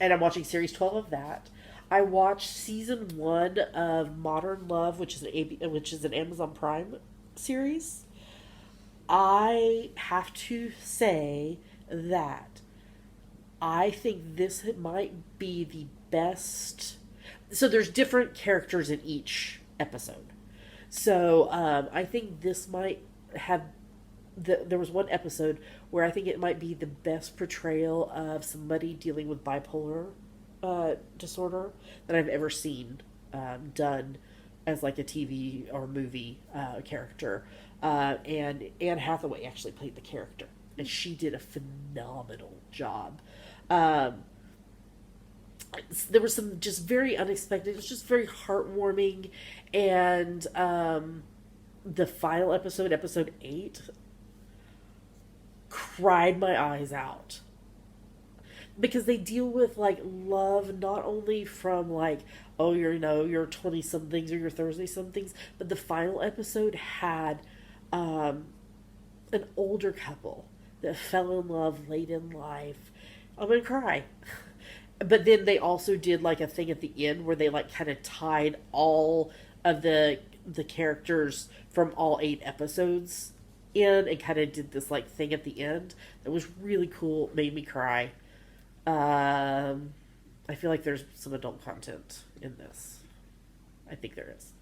I'm watching series 12 of that. I watched season 1 of Modern Love, which is an Amazon Prime series. I have to say that I think this might be the best. So there's different characters in each episode. So I think this might have. There was one episode where I think it might be the best portrayal of somebody dealing with bipolar disorder that I've ever seen done as like a TV or movie character. And Anne Hathaway actually played the character, and she did a phenomenal job. There was some just very unexpected. It was just very heartwarming, and the final episode, episode 8, cried my eyes out. Because they deal with like love not only from like, oh, your 20-somethings or your 30-somethings, but the final episode had an older couple that fell in love late in life. I'm gonna cry. But then they also did like a thing at the end where they like kind of tied all of the characters from all 8 episodes in and kind of did this like thing at the end that was really cool. Made me cry. I feel like there's some adult content in this. I think there is.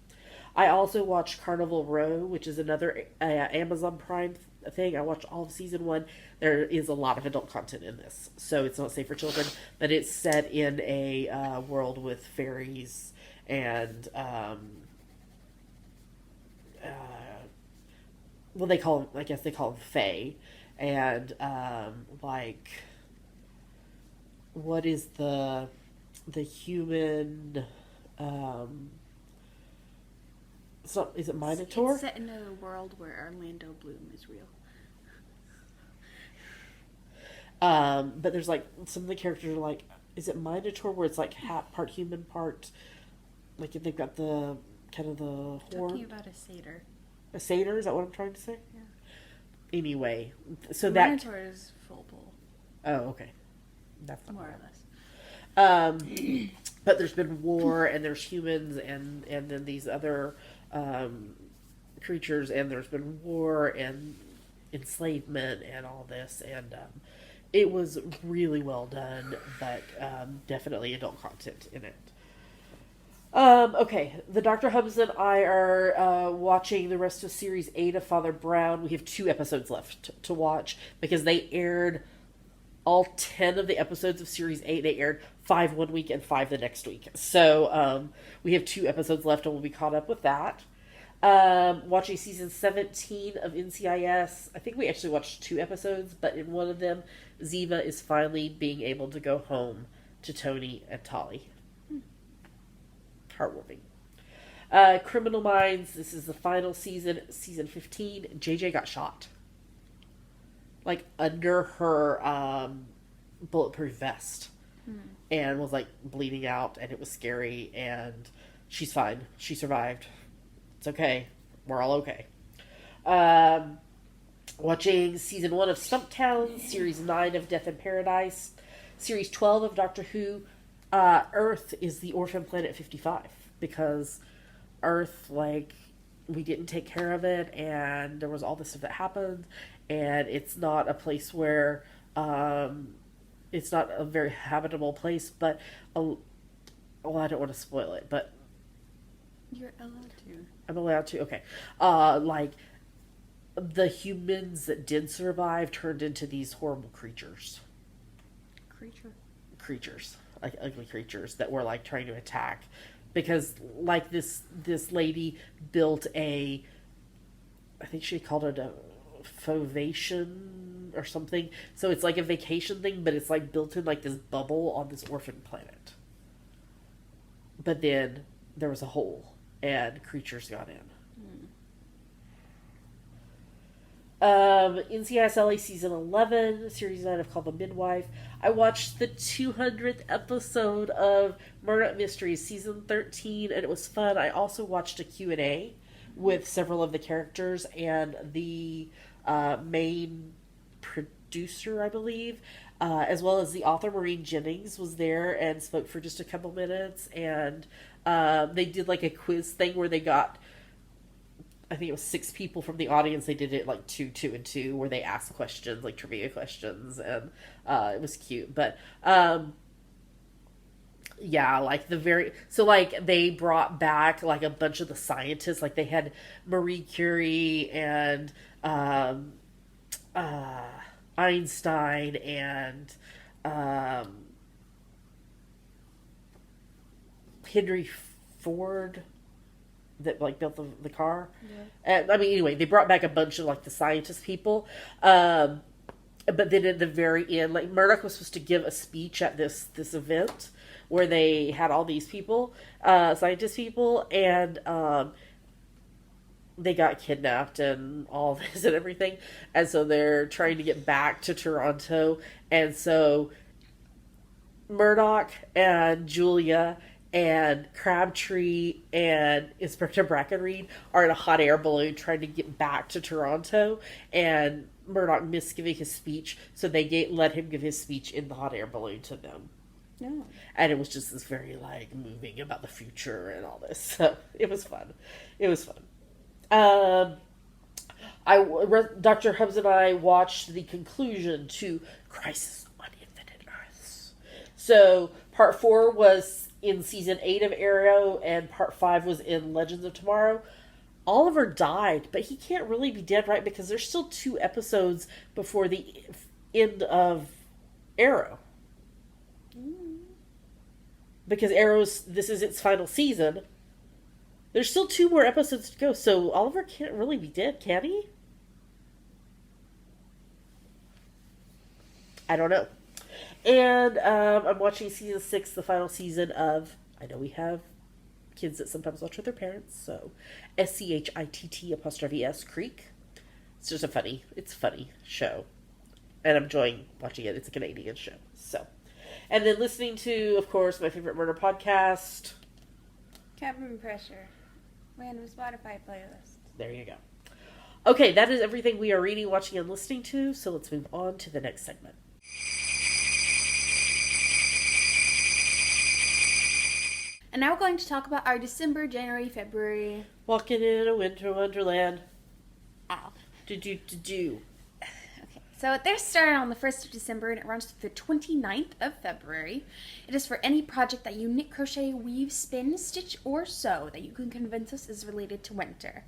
I also watched Carnival Row, which is another Amazon Prime thing. I watched all of season 1. There is a lot of adult content in this, so it's not safe for children, but it's set in a world with fairies and well, I guess they call them fae, and like, what is the human? Is it Minotaur? It's set in a world where Orlando Bloom is real. But there's like some of the characters are like, is it Minotaur where it's like part human, part like they've got the kind of the horn? Talking about a satyr. A satyr? Is that what I'm trying to say? Yeah. Anyway, so Minotaur is full bull. Oh, okay. That's not more or less. But there's been war, and there's humans, and then these other creatures, and there's been war and enslavement and all this, and it was really well done, but definitely adult content in it. Okay, the Dr. Hubs and I are watching the rest of Series 8 of Father Brown. We have 2 episodes left to watch, because they aired all 10 of the episodes of Series 8. They aired 5 one week and 5 the next week. So we have 2 episodes left, and we'll be caught up with that. Watching season 17 of NCIS. I think we actually watched 2 episodes, but in one of them, Ziva is finally being able to go home to Tony and Tolly. Heartwarming. Criminal Minds. This is the final season, season 15. JJ got shot. Like under her bulletproof vest. And was like bleeding out, and it was scary, and she's fine. She survived. It's okay. We're all okay. Watching season 1 of Stumptown, series 9 of Death in Paradise, series 12 of Doctor Who. Earth is the orphan planet 55. because Earth, like, we didn't take care of it, and there was all this stuff that happened, and it's not a place where, it's not a very habitable place, but, well, I don't want to spoil it, but You're allowed to. I'm allowed to, okay. Like, the humans that did survive turned into these horrible creatures. Creatures. Like, ugly creatures that were, like, trying to attack. Because, like, this lady built I think she called it a fovation or something. So it's like a vacation thing, but it's, like, built in, like, this bubble on this orphan planet. But then there was a hole, and creatures got in. NCIS LA season 11, series 9 of Called the Midwife. I watched the 200th episode of Murdoch Mysteries season 13, and it was fun. I also watched a Q&A with several of the characters, and the main producer, I believe, as well as the author, Maureen Jennings, was there and spoke for just a couple minutes, and they did like a quiz thing where they got, I think it was 6 people from the audience. They did it like 2, 2, and 2, where they asked questions, like trivia questions, and it was cute. But yeah, like like they brought back like a bunch of the scientists. Like they had Marie Curie and Einstein and Henry Ford, that like built the car. Yeah. And I mean, anyway, they brought back a bunch of like the scientist people. But then at the very end, like Murdoch was supposed to give a speech at this event where they had all these people, scientist people, and they got kidnapped and all this and everything. And so they're trying to get back to Toronto. And so Murdoch and Julia and Crabtree and Inspector Brackenreed are in a hot air balloon trying to get back to Toronto, and Murdoch missed giving his speech, so they let him give his speech in the hot air balloon to them. Yeah. And it was just this very, like, moving about the future and all this. So it was fun. It was fun. Dr. Hubbs and I watched the conclusion to Crisis on Infinite Earths. So part 4 was in season 8 of Arrow, and part 5 was in Legends of Tomorrow. Oliver died, but he can't really be dead, right? Because there's still 2 episodes before the end of Arrow. Because this is its final season. There's still 2 more episodes to go, so Oliver can't really be dead, can he? I don't know. And I'm watching season 6, the final season of, I know we have kids that sometimes watch with their parents, so SCHITT''S Creek. It's just a funny show. And I'm enjoying watching it. It's a Canadian show. So, and then listening to, of course, my favorite murder podcast, Cabin Pressure. Random Spotify playlist. There you go. Okay, that is everything we are reading, watching, and listening to, so let's move on to the next segment. And now we're going to talk about our December, January, February. Walking in a winter wonderland. Ow. Do. Okay, so they're started on the 1st of December and it runs through the 29th of February. It is for any project that you knit, crochet, weave, spin, stitch, or sew that you can convince us is related to winter.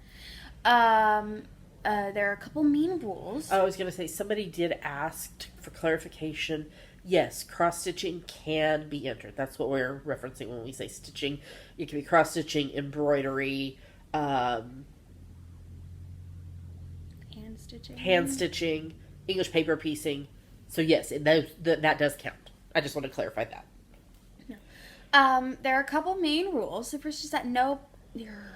There are a couple main rules. I was going to say, somebody did ask for clarification. Yes, cross-stitching can be entered. That's what we're referencing when we say stitching. It can be cross-stitching, embroidery, hand-stitching, English paper piecing. So yes, that does count. I just want to clarify that. No. There are a couple main rules. The first is that your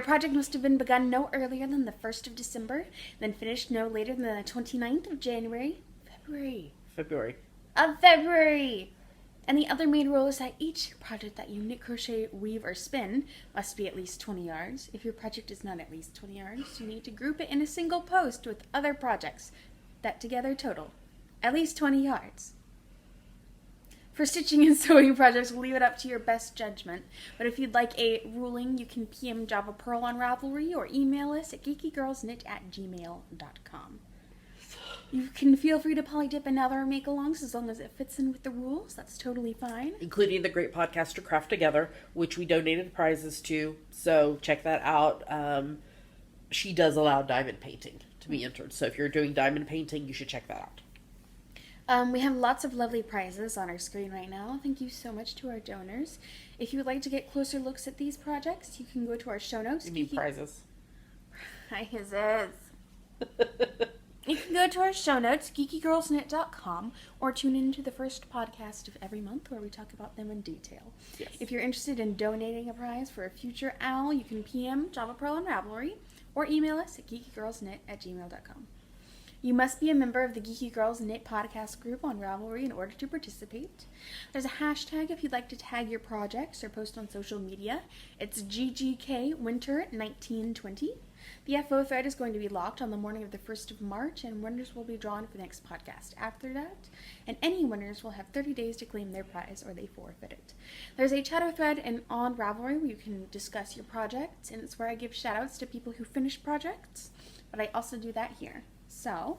project must have been begun no earlier than the 1st of December, then finished no later than the 29th of January. February. And the other main rule is that each project that you knit, crochet, weave, or spin must be at least 20 yards. If your project is not at least 20 yards, you need to group it in a single post with other projects that together total at least 20 yards. For stitching and sewing projects, we'll leave it up to your best judgment. But if you'd like a ruling, you can PM Java Pearl on Ravelry or email us at geekygirlsknit@gmail.com. You can feel free to polydip and other make-alongs as long as it fits in with the rules. That's totally fine. Including the great podcaster Craft Together, which we donated prizes to. So check that out. She does allow diamond painting to be entered. So if you're doing diamond painting, you should check that out. We have lots of lovely prizes on our screen right now. Thank you so much to our donors. If you would like to get closer looks at these projects, you can go to our show notes. You mean prizes? Prizes. You can go to our show notes, geekygirlsknit.com, or tune into the first podcast of every month where we talk about them in detail. Yes. If you're interested in donating a prize for a future owl, you can PM Java Pearl on Ravelry or email us at geekygirlsknit@gmail.com. You must be a member of the Geeky Girls Knit podcast group on Ravelry in order to participate. There's a hashtag if you'd like to tag your projects or post on social media. It's GGKWinter1920. The FO thread is going to be locked on the morning of the 1st of March, and winners will be drawn for the next podcast after that. And any winners will have 30 days to claim their prize, or they forfeit it. There's a chatter thread on Ravelry where you can discuss your projects, and it's where I give shout-outs to people who finish projects, but I also do that here. So,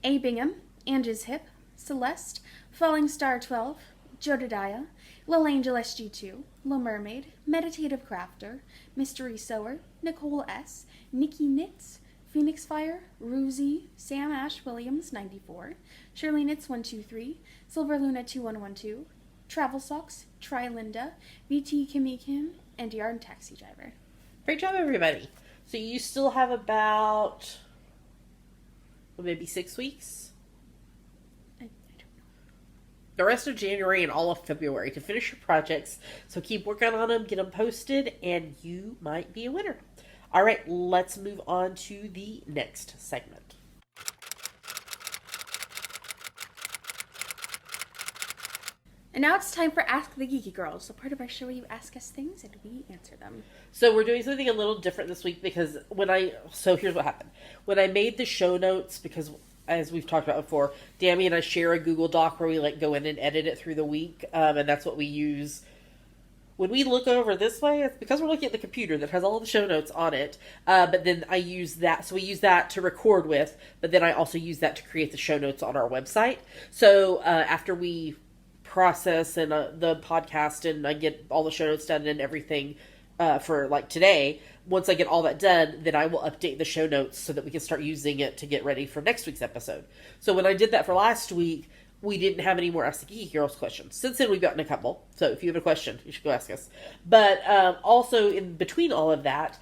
A. Bingham, Angie's Hip, Celeste, Falling Star 12, Jodadiah, Lil Angel SG2, Lil Mermaid, Meditative Crafter, Mystery Sewer, Nicole S., Nikki Knits, Phoenix Fire, Ruzy, Sam Ash Williams 94, Shirley Knits 123, Silver Luna 2112, Travel Socks, Trilinda, VT Kimmy Kim, and Yarn Taxi Driver. Great job, everybody. So you still have about maybe 6 weeks? I don't know. The rest of January and all of February to finish your projects. So keep working on them, get them posted, and you might be a winner. All right, let's move on to the next segment. And now it's time for Ask the Geeky Girls, the part of our show where you ask us things and we answer them. So we're doing something a little different this week because so here's what happened. When I made the show notes, because as we've talked about before, Dammy and I share a Google Doc where we go in and edit it through the week, and that's what we use. When we look over this way, it's because we're looking at the computer that has all the show notes on it, but then I use that, so we use that to record with, but then I also use that to create the show notes on our website. So after we process and the podcast and I get all the show notes done and everything for today, once I get all that done, then I will update the show notes so that we can start using it to get ready for next week's episode. So when I did that for last week, we didn't have any more Ask the Geeky Girls questions. Since then, we've gotten a couple. So if you have a question, you should go ask us. But also, in between all of that,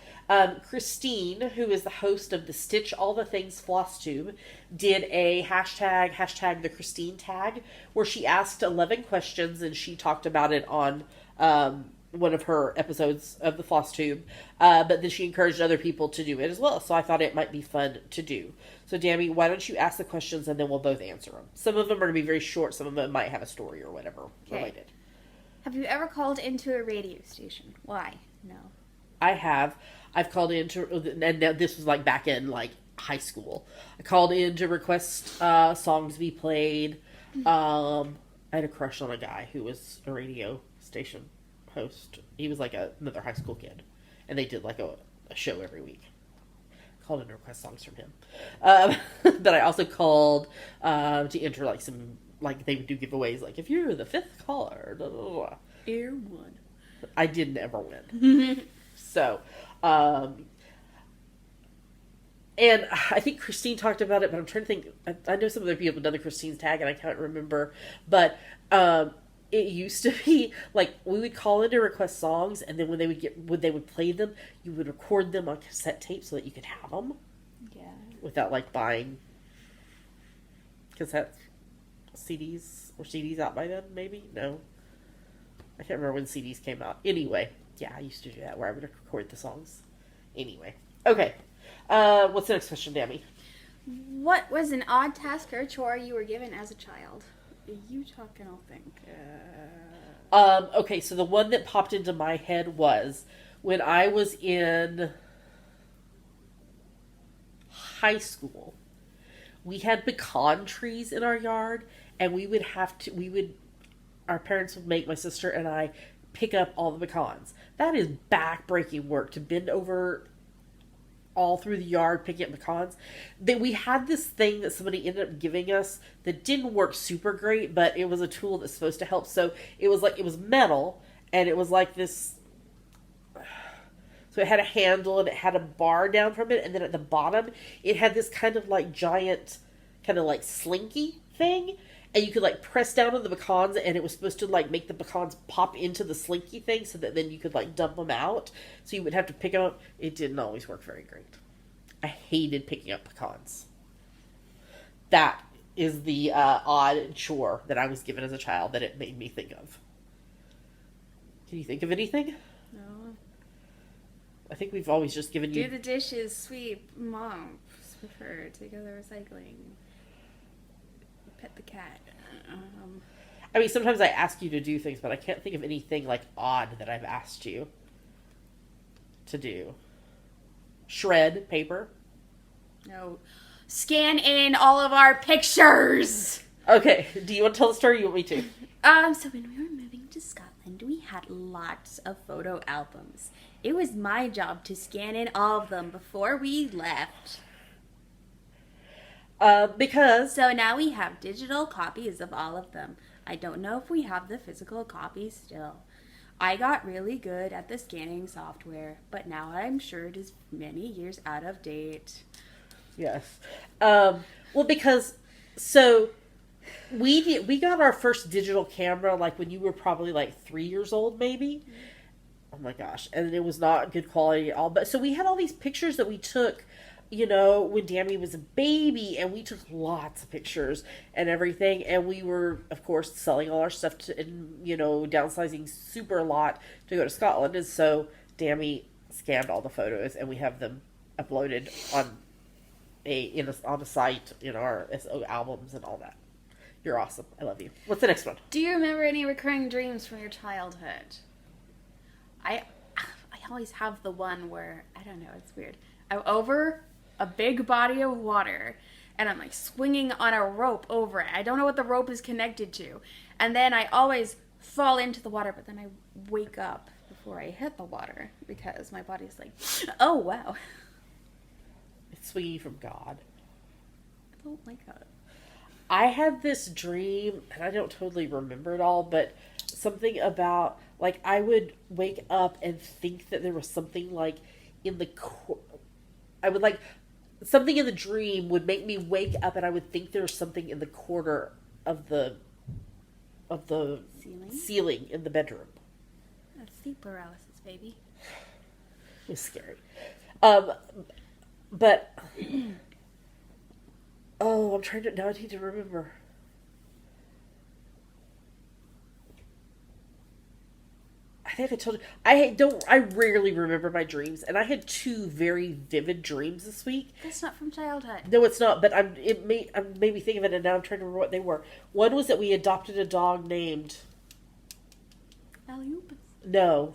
Christine, who is the host of the Stitch All the Things FlossTube, did a hashtag the Christine tag, where she asked 11 questions, and she talked about it on one of her episodes of the FlossTube. But then she encouraged other people to do it as well. So I thought it might be fun to do. So, Dammy, why don't you ask the questions and then we'll both answer them. Some of them are going to be very short. Some of them might have a story or whatever related. Have you ever called into a radio station? Why? No. I have. I've called in to, and now this was back in high school. I called in to request songs be played. I had a crush on a guy who was a radio station host. He was another high school kid. And they did a show every week. Called in to request songs from him. But I also called to enter some, they would do giveaways, if you're the 5th caller, blah, blah, blah. Air one. I didn't ever win. So, and I think Christine talked about it, but I'm trying to think, I know some other people have done the Christine's tag and I can't remember, but it used to be we would call in to request songs, and then when they would play them, you would record them on cassette tape so that you could have them. Yeah. Without buying cassette CDs or CDs out by then, maybe? No. I can't remember when CDs came out. Anyway, yeah, I used to do that where I would record the songs. Anyway. Okay. What's the next question, Dammy? What was an odd task or chore you were given as a child? You talk and I'll think. Okay, so the one that popped into my head was when I was in high school, we had pecan trees in our yard, and we would our parents would make my sister and I pick up all the pecans. That is back-breaking work, to bend over all through the yard picking up pecans. That we had this thing that somebody ended up giving us that didn't work super great, but it was a tool that's supposed to help. So it was metal, and it was like this. So it had a handle and it had a bar down from it, and then at the bottom it had this kind of like giant, kind of like slinky thing, and you could like press down on the pecans, and it was supposed to like make the pecans pop into the slinky thing, so that then you could like dump them out. So you would have to pick them up. It didn't always work very great. I hated picking up pecans. That is the odd chore that I was given as a child that it made me think of. Can you think of anything? No. I think we've always just given you... Do the dishes, sweep, mop, Swiffer, take out the recycling, pet the cat. I mean, sometimes I ask you to do things, but I can't think of anything, like, odd that I've asked you to do. Shred paper. No. Scan in all of our pictures! Okay, do you want to tell the story or you want me to? So when we were moving to Scotland, we had lots of photo albums. It was my job to scan in all of them before we left. Because... So now we have digital copies of all of them. I don't know if we have the physical copies still. I got really good at the scanning software, but now I'm sure it is many years out of date. Yes. Well, because... So... We got our first digital camera like when you were probably like 3 years old, maybe. Oh my gosh. And it was not good quality at all. But so we had all these pictures that we took, you know, when Dammy was a baby, and we took lots of pictures and everything. And we were, of course, selling all our stuff to, and, you know, downsizing super a lot to go to Scotland. And so Dammy scanned all the photos, and we have them uploaded on a site, you know, our SO albums and all that. You're awesome. I love you. What's the next one? Do you remember any recurring dreams from your childhood? I always have the one where, I don't know, it's weird. I'm over a big body of water, and I'm like swinging on a rope over it. I don't know what the rope is connected to. And then I always fall into the water, but then I wake up before I hit the water because my body's like, oh, wow. It's swinging from God. I don't like that. I had this dream, and I don't totally remember it all, but something about, like, I would wake up and think that there was something, like, in the... something in the dream would make me wake up, and I would think there was something in the corner of the ceiling in the bedroom. That's sleep paralysis, baby. It was scary. But... Oh, I'm trying to... Now I need to remember. I think I told you... I rarely remember my dreams, and I had 2 very vivid dreams this week. That's not from childhood. No, it's not, but it made me think of it, and now I'm trying to remember what they were. One was that we adopted a dog named... Alley-oop. No.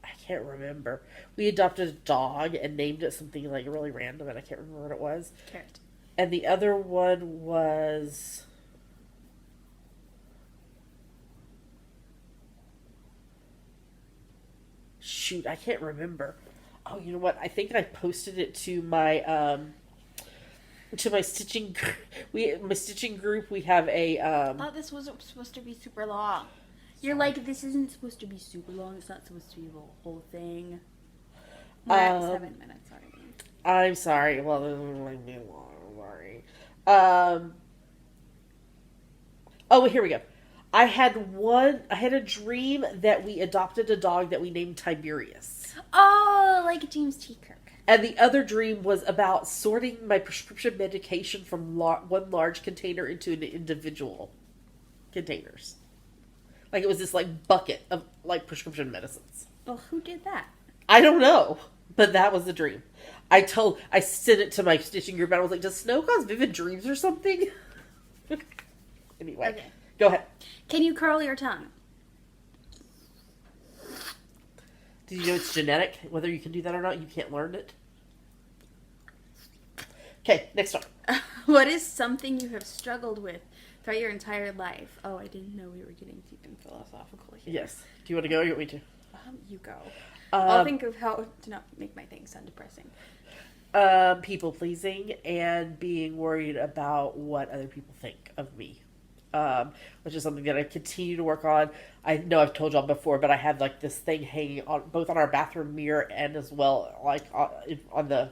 I can't remember. We adopted a dog and named it something like really random, and I can't remember what it was. Carrot. And the other one was... Shoot, I can't remember. Oh, you know what? I think I posted it to my stitching my stitching group. We have a I thought this wasn't supposed to be super long. You're like, this isn't supposed to be super long. It's not supposed to be the whole thing. We're at 7 minutes already. I'm sorry. Well, sorry. Oh, here we go. I had a dream that we adopted a dog that we named Tiberius. Oh, like James T. Kirk. And the other dream was about sorting my prescription medication from one large container into an individual containers. Like it was this like bucket of like prescription medicines. Well, who did that? I don't know, but that was the dream. I sent it to my stitching group, and I was like, "Does snow cause vivid dreams or something?" Anyway, Okay. Go ahead. Can you curl your tongue? Did you know it's genetic? Whether you can do that or not, you can't learn it. Okay, next one. What is something you have struggled with throughout your entire life. Oh, I didn't know we were getting deep and philosophical here. Yes. Do you want to go or you want me to? You go. I'll think of how to not make my thing sound depressing. People pleasing and being worried about what other people think of me. Which is something that I continue to work on. I know I've told y'all before, but I have like this thing hanging on both on our bathroom mirror and as well like on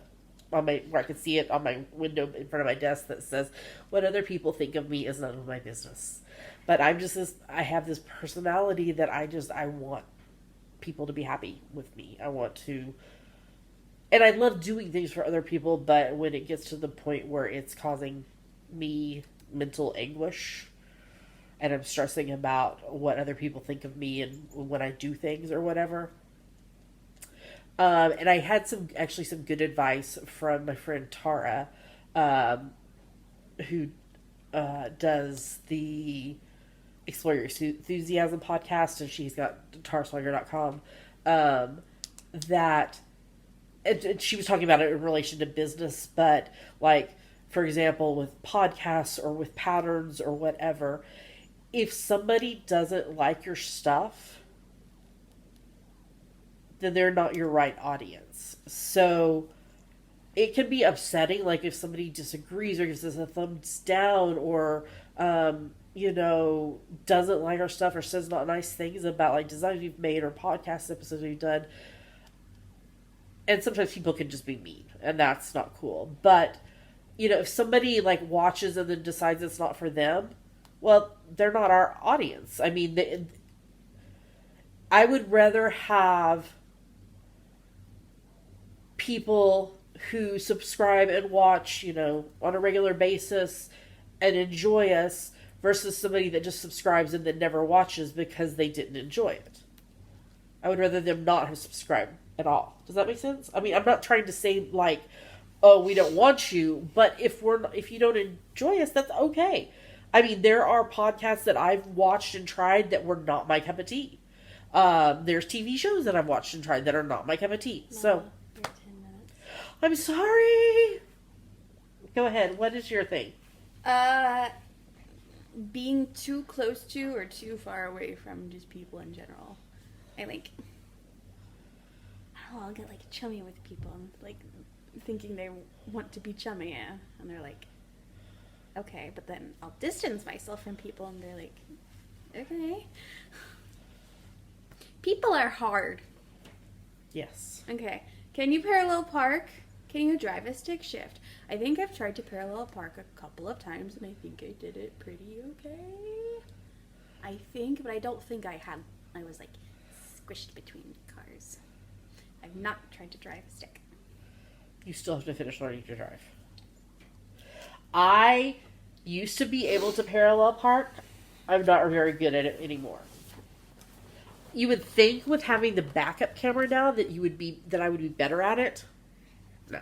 my where I can see it on my window in front of my desk that says, "What other people think of me is none of my business." But I have this personality that I want people to be happy with me. I want to, and I love doing things for other people. But when it gets to the point where it's causing me mental anguish, and I'm stressing about what other people think of me and when I do things or whatever. And I had some good advice from my friend Tara, who does the Explore Your Enthusiasm podcast, and she's got taraswanger.com, that and she was talking about it in relation to business, but like, for example, with podcasts or with patterns or whatever, if somebody doesn't like your stuff, then they're not your right audience. So it can be upsetting, like if somebody disagrees or gives us a thumbs down or, doesn't like our stuff or says not nice things about like designs we've made or podcast episodes we've done. And sometimes people can just be mean, and that's not cool. But, if somebody like watches and then decides it's not for them, well, they're not our audience. I mean, I would rather have people who subscribe and watch, on a regular basis and enjoy us versus somebody that just subscribes and then never watches because they didn't enjoy it. I would rather them not have subscribed at all. Does that make sense? I mean, I'm not trying to say like, oh, we don't want you, but if you don't enjoy us, that's okay. I mean, there are podcasts that I've watched and tried that were not my cup of tea. There's TV shows that I've watched and tried that are not my cup of tea. No, So, you're 10 minutes. I'm sorry. Go ahead. What is your thing? Being too close to or too far away from just people in general. I'll get like chummy with people and like thinking they want to be chummy, and they're like, okay, but then I'll distance myself from people and they're like, okay. People are hard. Yes. Okay. Can you parallel park? Can you drive a stick shift? I think I've tried to parallel park a couple of times and I think I did it pretty okay. But I don't think I was like squished between cars. I've not tried to drive a stick. You still have to finish learning to drive. I used to be able to parallel park. I'm not very good at it anymore. You would think with having the backup camera now that I would be better at it. No.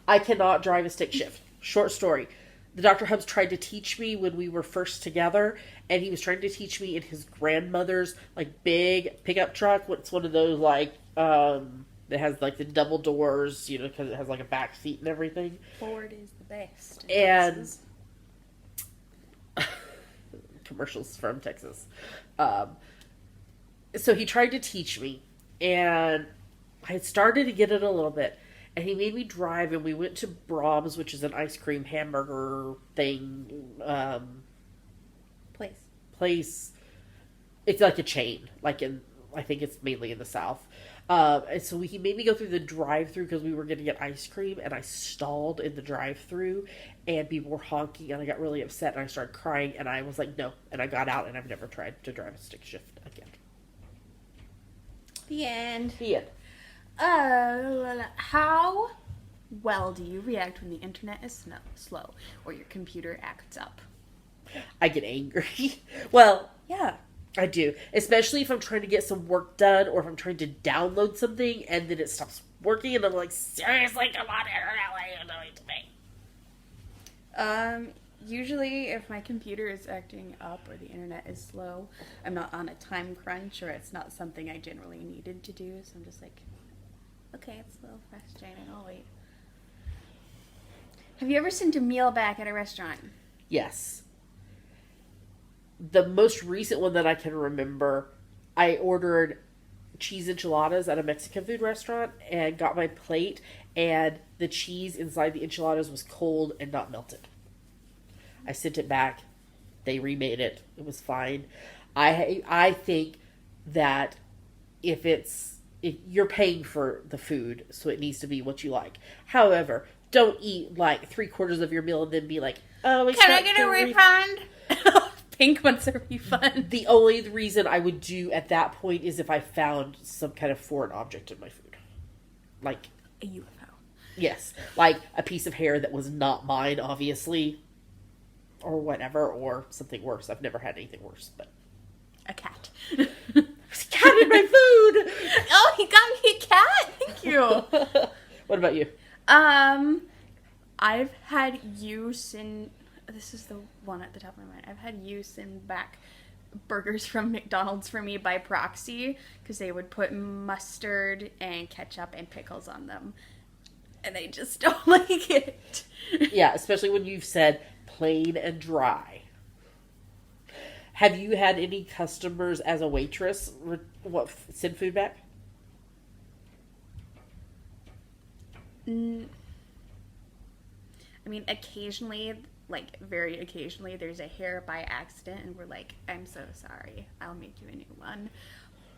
I cannot drive a stick shift. Short story. The Dr. Hubs tried to teach me when we were first together, and he was trying to teach me in his grandmother's like big pickup truck. It's one of those like that has like the double doors, because it has like a back seat and everything. Ford is the best. And commercials from Texas. So he tried to teach me, and I had started to get it a little bit, and he made me drive, and we went to Brahms, which is an ice cream hamburger thing, place. It's like a chain, I think it's mainly in the South. And so he made me go through the drive-thru because we were going to get ice cream, and I stalled in the drive-thru, and people were honking, and I got really upset, and I started crying, and I was like, no, and I got out, and I've never tried to drive a stick shift again. The end. The end. How well do you react when the internet is slow or your computer acts up? I get angry. Well, Yeah. I do. Especially if I'm trying to get some work done or if I'm trying to download something and then it stops working and I'm like, seriously, come on, internet, what are you doing to me? Usually if my computer is acting up or the internet is slow, I'm not on a time crunch or it's not something I generally needed to do, so I'm just like, okay, it's a little frustrating, I'll wait. Have you ever sent a meal back at a restaurant? Yes. The most recent one that I can remember, I ordered cheese enchiladas at a Mexican food restaurant and got my plate, and the cheese inside the enchiladas was cold and not melted. I sent it back. They remade it. It was fine. I think that if you're paying for the food, so it needs to be what you like. However, don't eat like 3/4 of your meal and then be like, oh, can I get a refund? Pink wants a refund. The only reason I would do at that point is if I found some kind of foreign object in my food. Like a UFO. Yes. Like a piece of hair that was not mine, obviously. Or whatever, or something worse. I've never had anything worse, but... A cat. There's a cat in my food! Oh, he got me a cat? Thank you. What about you? I've had use in... This is the one at the top of my mind. I've had you send back burgers from McDonald's for me by proxy because they would put mustard and ketchup and pickles on them. And I just don't like it. Yeah, especially when you've said plain and dry. Have you had any customers as a waitress send food back? I mean, occasionally, like very occasionally, there's a hair by accident and we're like, I'm so sorry, I'll make you a new one.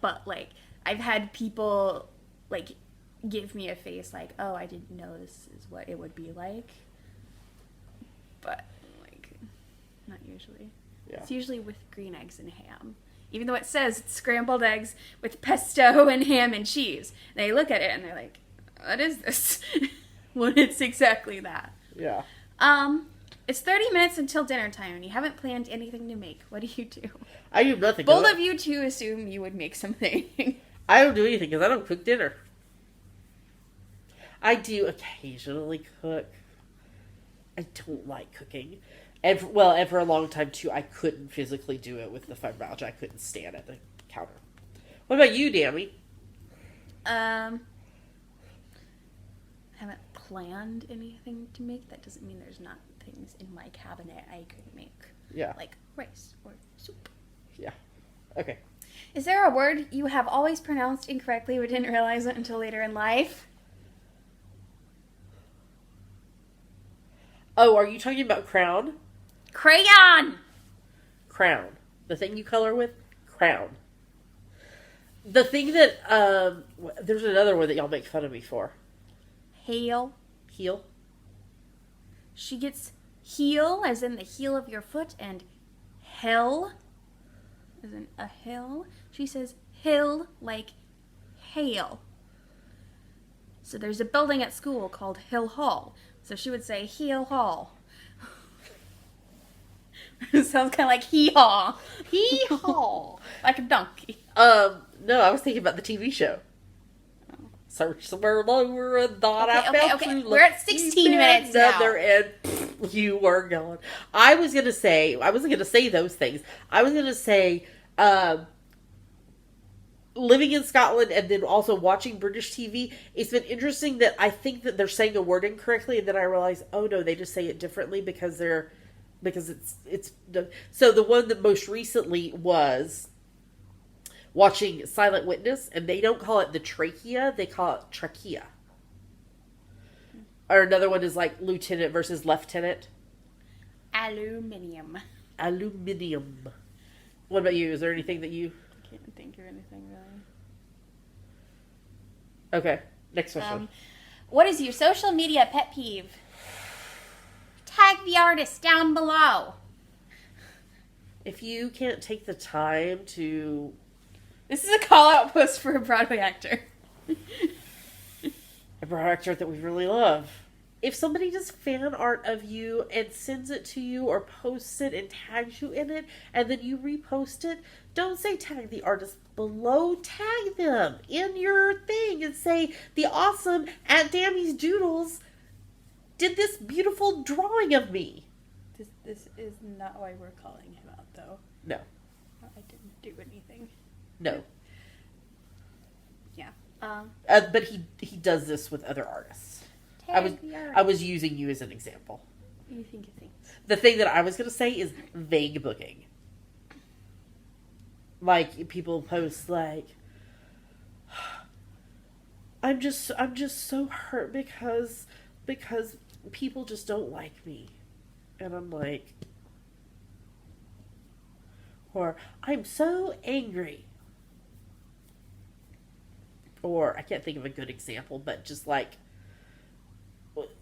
But like, I've had people like give me a face like, oh, I didn't know this is what it would be like. But like, not usually. Yeah. It's usually with green eggs and ham. Even though it says it's scrambled eggs with pesto and ham and cheese. And they look at it and they're like, what is this? When it's exactly that. Yeah. It's 30 minutes until dinner time and you haven't planned anything to make. What do you do? I do nothing. Both of you two assume you would make something. I don't do anything because I don't cook dinner. I do occasionally cook. I don't like cooking. And for a long time, too, I couldn't physically do it with the fibromyalgia. I couldn't stand at the counter. What about you, Dammy? I haven't planned anything to make. That doesn't mean there's not things in my cabinet I could make. Yeah. Like rice or soup. Yeah. Okay. Is there a word you have always pronounced incorrectly but didn't realize it until later in life? Oh, are you talking about crown? Crayon! Crown. The thing you color with? Crown. The thing that, there's another one that y'all make fun of me for. Heel. Heel? She gets heel, as in the heel of your foot, and hill, as in a hill. She says hill like hail. So there's a building at school called Hill Hall. So she would say heel hall. It sounds kind of like hee-haw. Hee-haw. Like a donkey. No, I was thinking about the TV show. Oh. Search somewhere lower and thought I felt okay. true. We're at 16 minutes now. And you were gone. I wasn't going to say those things. I was going to say, living in Scotland and then also watching British TV, it's been interesting that I think that they're saying a word incorrectly, and then I realize, oh no, they just say it differently because so the one that most recently was watching Silent Witness, and they don't call it the trachea, they call it trachea. Or another one is like lieutenant versus lieutenant. Aluminium. What about you? Is there anything that you... Can't think of anything really. Okay, next question. What is your social media pet peeve? Tag the artist down below. If you can't take the time to... This is a call-out post for a Broadway actor. A Broadway actor that we really love. If somebody does fan art of you and sends it to you or posts it and tags you in it, and then you repost it, don't say tag the artist below. Tag them in your thing and say, the awesome at Dammy's Doodles did this beautiful drawing of me. This is not why we're calling him out, though. No. I didn't do anything. No. Yeah. But he does this with other artists. I was using you as an example. You think of things. The thing that I was going to say is vague booking. like people post like, I'm just so hurt because people just don't like me. And I'm like, or I'm so angry. Or I can't think of a good example, but just like,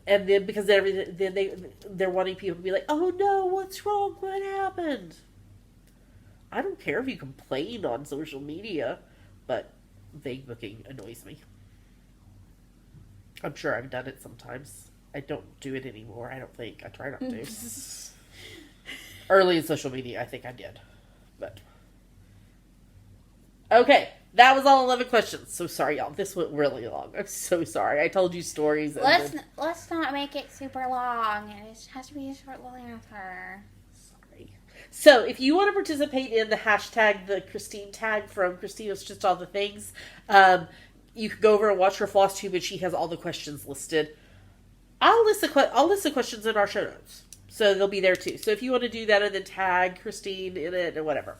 and then because they're wanting people to be like, oh no, what's wrong? What happened? I don't care if you complain on social media, but vague booking annoys me. I'm sure I've done it sometimes. I don't do it anymore. I don't think. I try not to. Early in social media, I think I did. But okay, that was all 11 questions. So sorry, y'all. This went really long. I'm so sorry. I told you stories. Let's not make it super long. It has to be a short little answer. Sorry. So if you want to participate in the hashtag, the Christine tag from Christina's Just All the Things, you can go over and watch her FlossTube, and she has all the questions listed. I'll list the questions in our show notes, so they'll be there too. So if you want to do that and then tag Christine in it or whatever.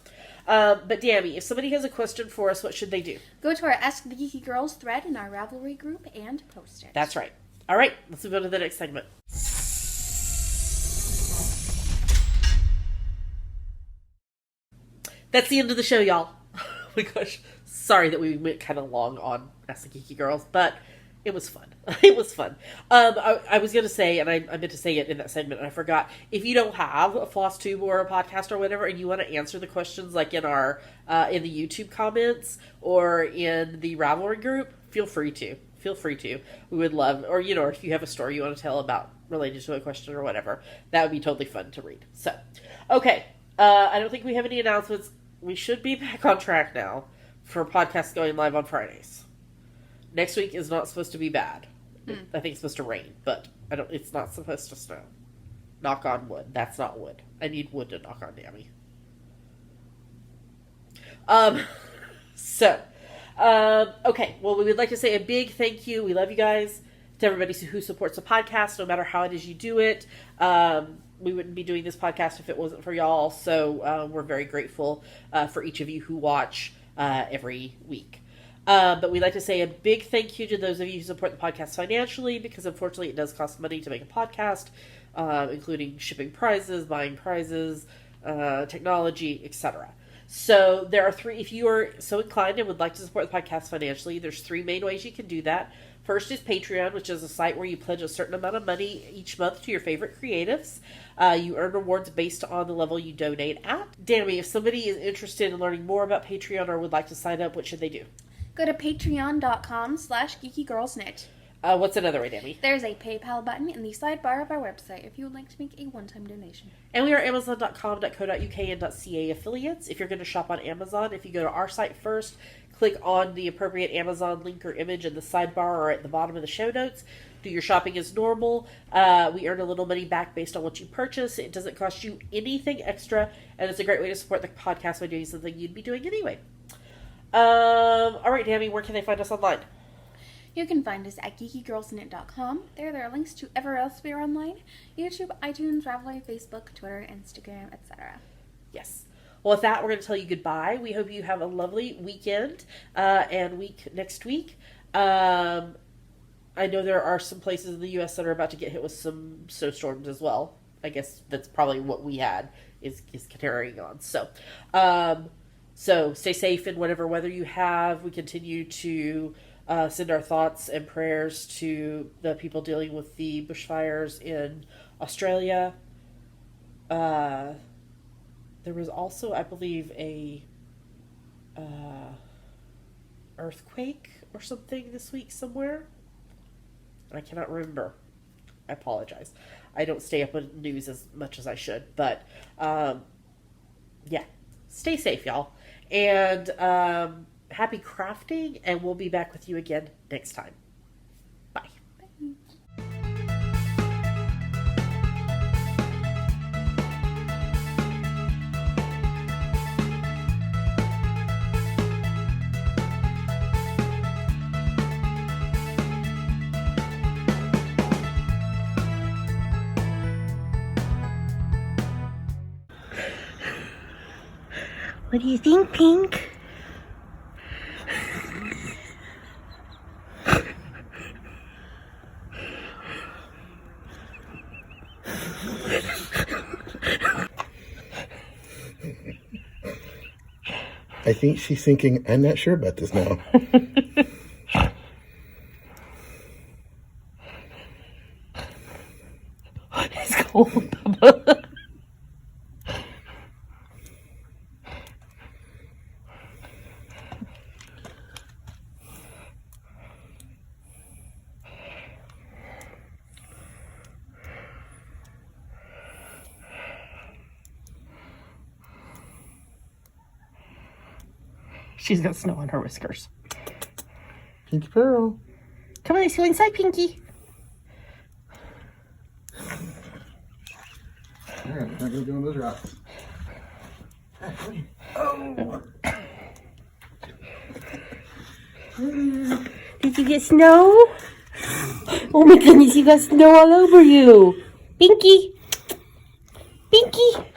But Dammy, if somebody has a question for us, what should they do? Go to our Ask the Geeky Girls thread in our Ravelry group and post it. That's right. All right, let's move on to the next segment. That's the end of the show, y'all. Oh my gosh. Sorry that we went kind of long on Ask the Geeky Girls, but it was fun. It was fun. I was going to say, and I meant to say it in that segment, and I forgot. If you don't have a FlossTube or a podcast or whatever, and you want to answer the questions like in our in the YouTube comments or in the Ravelry group, feel free to. Feel free to. We would love, or if you have a story you want to tell about related to a question or whatever, that would be totally fun to read. So, okay. I don't think we have any announcements. We should be back on track now for podcasts going live on Fridays. Next week is not supposed to be bad. I think it's supposed to rain, but it's not supposed to snow. Knock on wood. That's not wood. I need wood to knock on, Dammy. Okay. Well, we would like to say a big thank you. We love you guys. To everybody who supports the podcast, no matter how it is you do it. We wouldn't be doing this podcast if it wasn't for y'all. So we're very grateful for each of you who watch every week. But we'd like to say a big thank you to those of you who support the podcast financially, because unfortunately it does cost money to make a podcast, including shipping prizes, buying prizes, technology, etc. So there are three, if you are so inclined and would like to support the podcast financially, there's three main ways you can do that. First is Patreon, which is a site where you pledge a certain amount of money each month to your favorite creatives. You earn rewards based on the level you donate at. Dammy, if somebody is interested in learning more about Patreon or would like to sign up, what should they do? Go to patreon.com/geekygirlsknit. What's another way, Dammy? There's a PayPal button in the sidebar of our website if you would like to make a one-time donation. And we are Amazon.com.co.uk and .ca affiliates. If you're going to shop on Amazon, if you go to our site first, click on the appropriate Amazon link or image in the sidebar or at the bottom of the show notes. Do your shopping as normal. We earn a little money back based on what you purchase. It doesn't cost you anything extra, and it's a great way to support the podcast by doing something you'd be doing anyway. All right, Dammy, where can they find us online? You can find us at geekygirlsknit.com. There are links to everywhere else we are online: YouTube, iTunes, Ravelry, Facebook, Twitter, Instagram, etc. Yes. Well, with that, we're going to tell you goodbye. We hope you have a lovely weekend and week next week. I know there are some places in the U.S. that are about to get hit with some snowstorms as well. I guess that's probably what we had is carrying on. So stay safe in whatever weather you have. We continue to send our thoughts and prayers to the people dealing with the bushfires in Australia. There was also, I believe, a earthquake or something this week somewhere. I cannot remember. I apologize. I don't stay up with news as much as I should. But, yeah. Stay safe, y'all. And happy crafting, and we'll be back with you again next time. Bye. Bye. What do you think, Pink? I think she's thinking, I'm not sure about this now. It's cold, Bubba. She's got snow on her whiskers. Pinky Pearl. Come on, let's go inside, Pinky. Alright, not gonna go on those rocks. Oh! Did you get snow? Oh my goodness, you got snow all over you. Pinky. Pinky.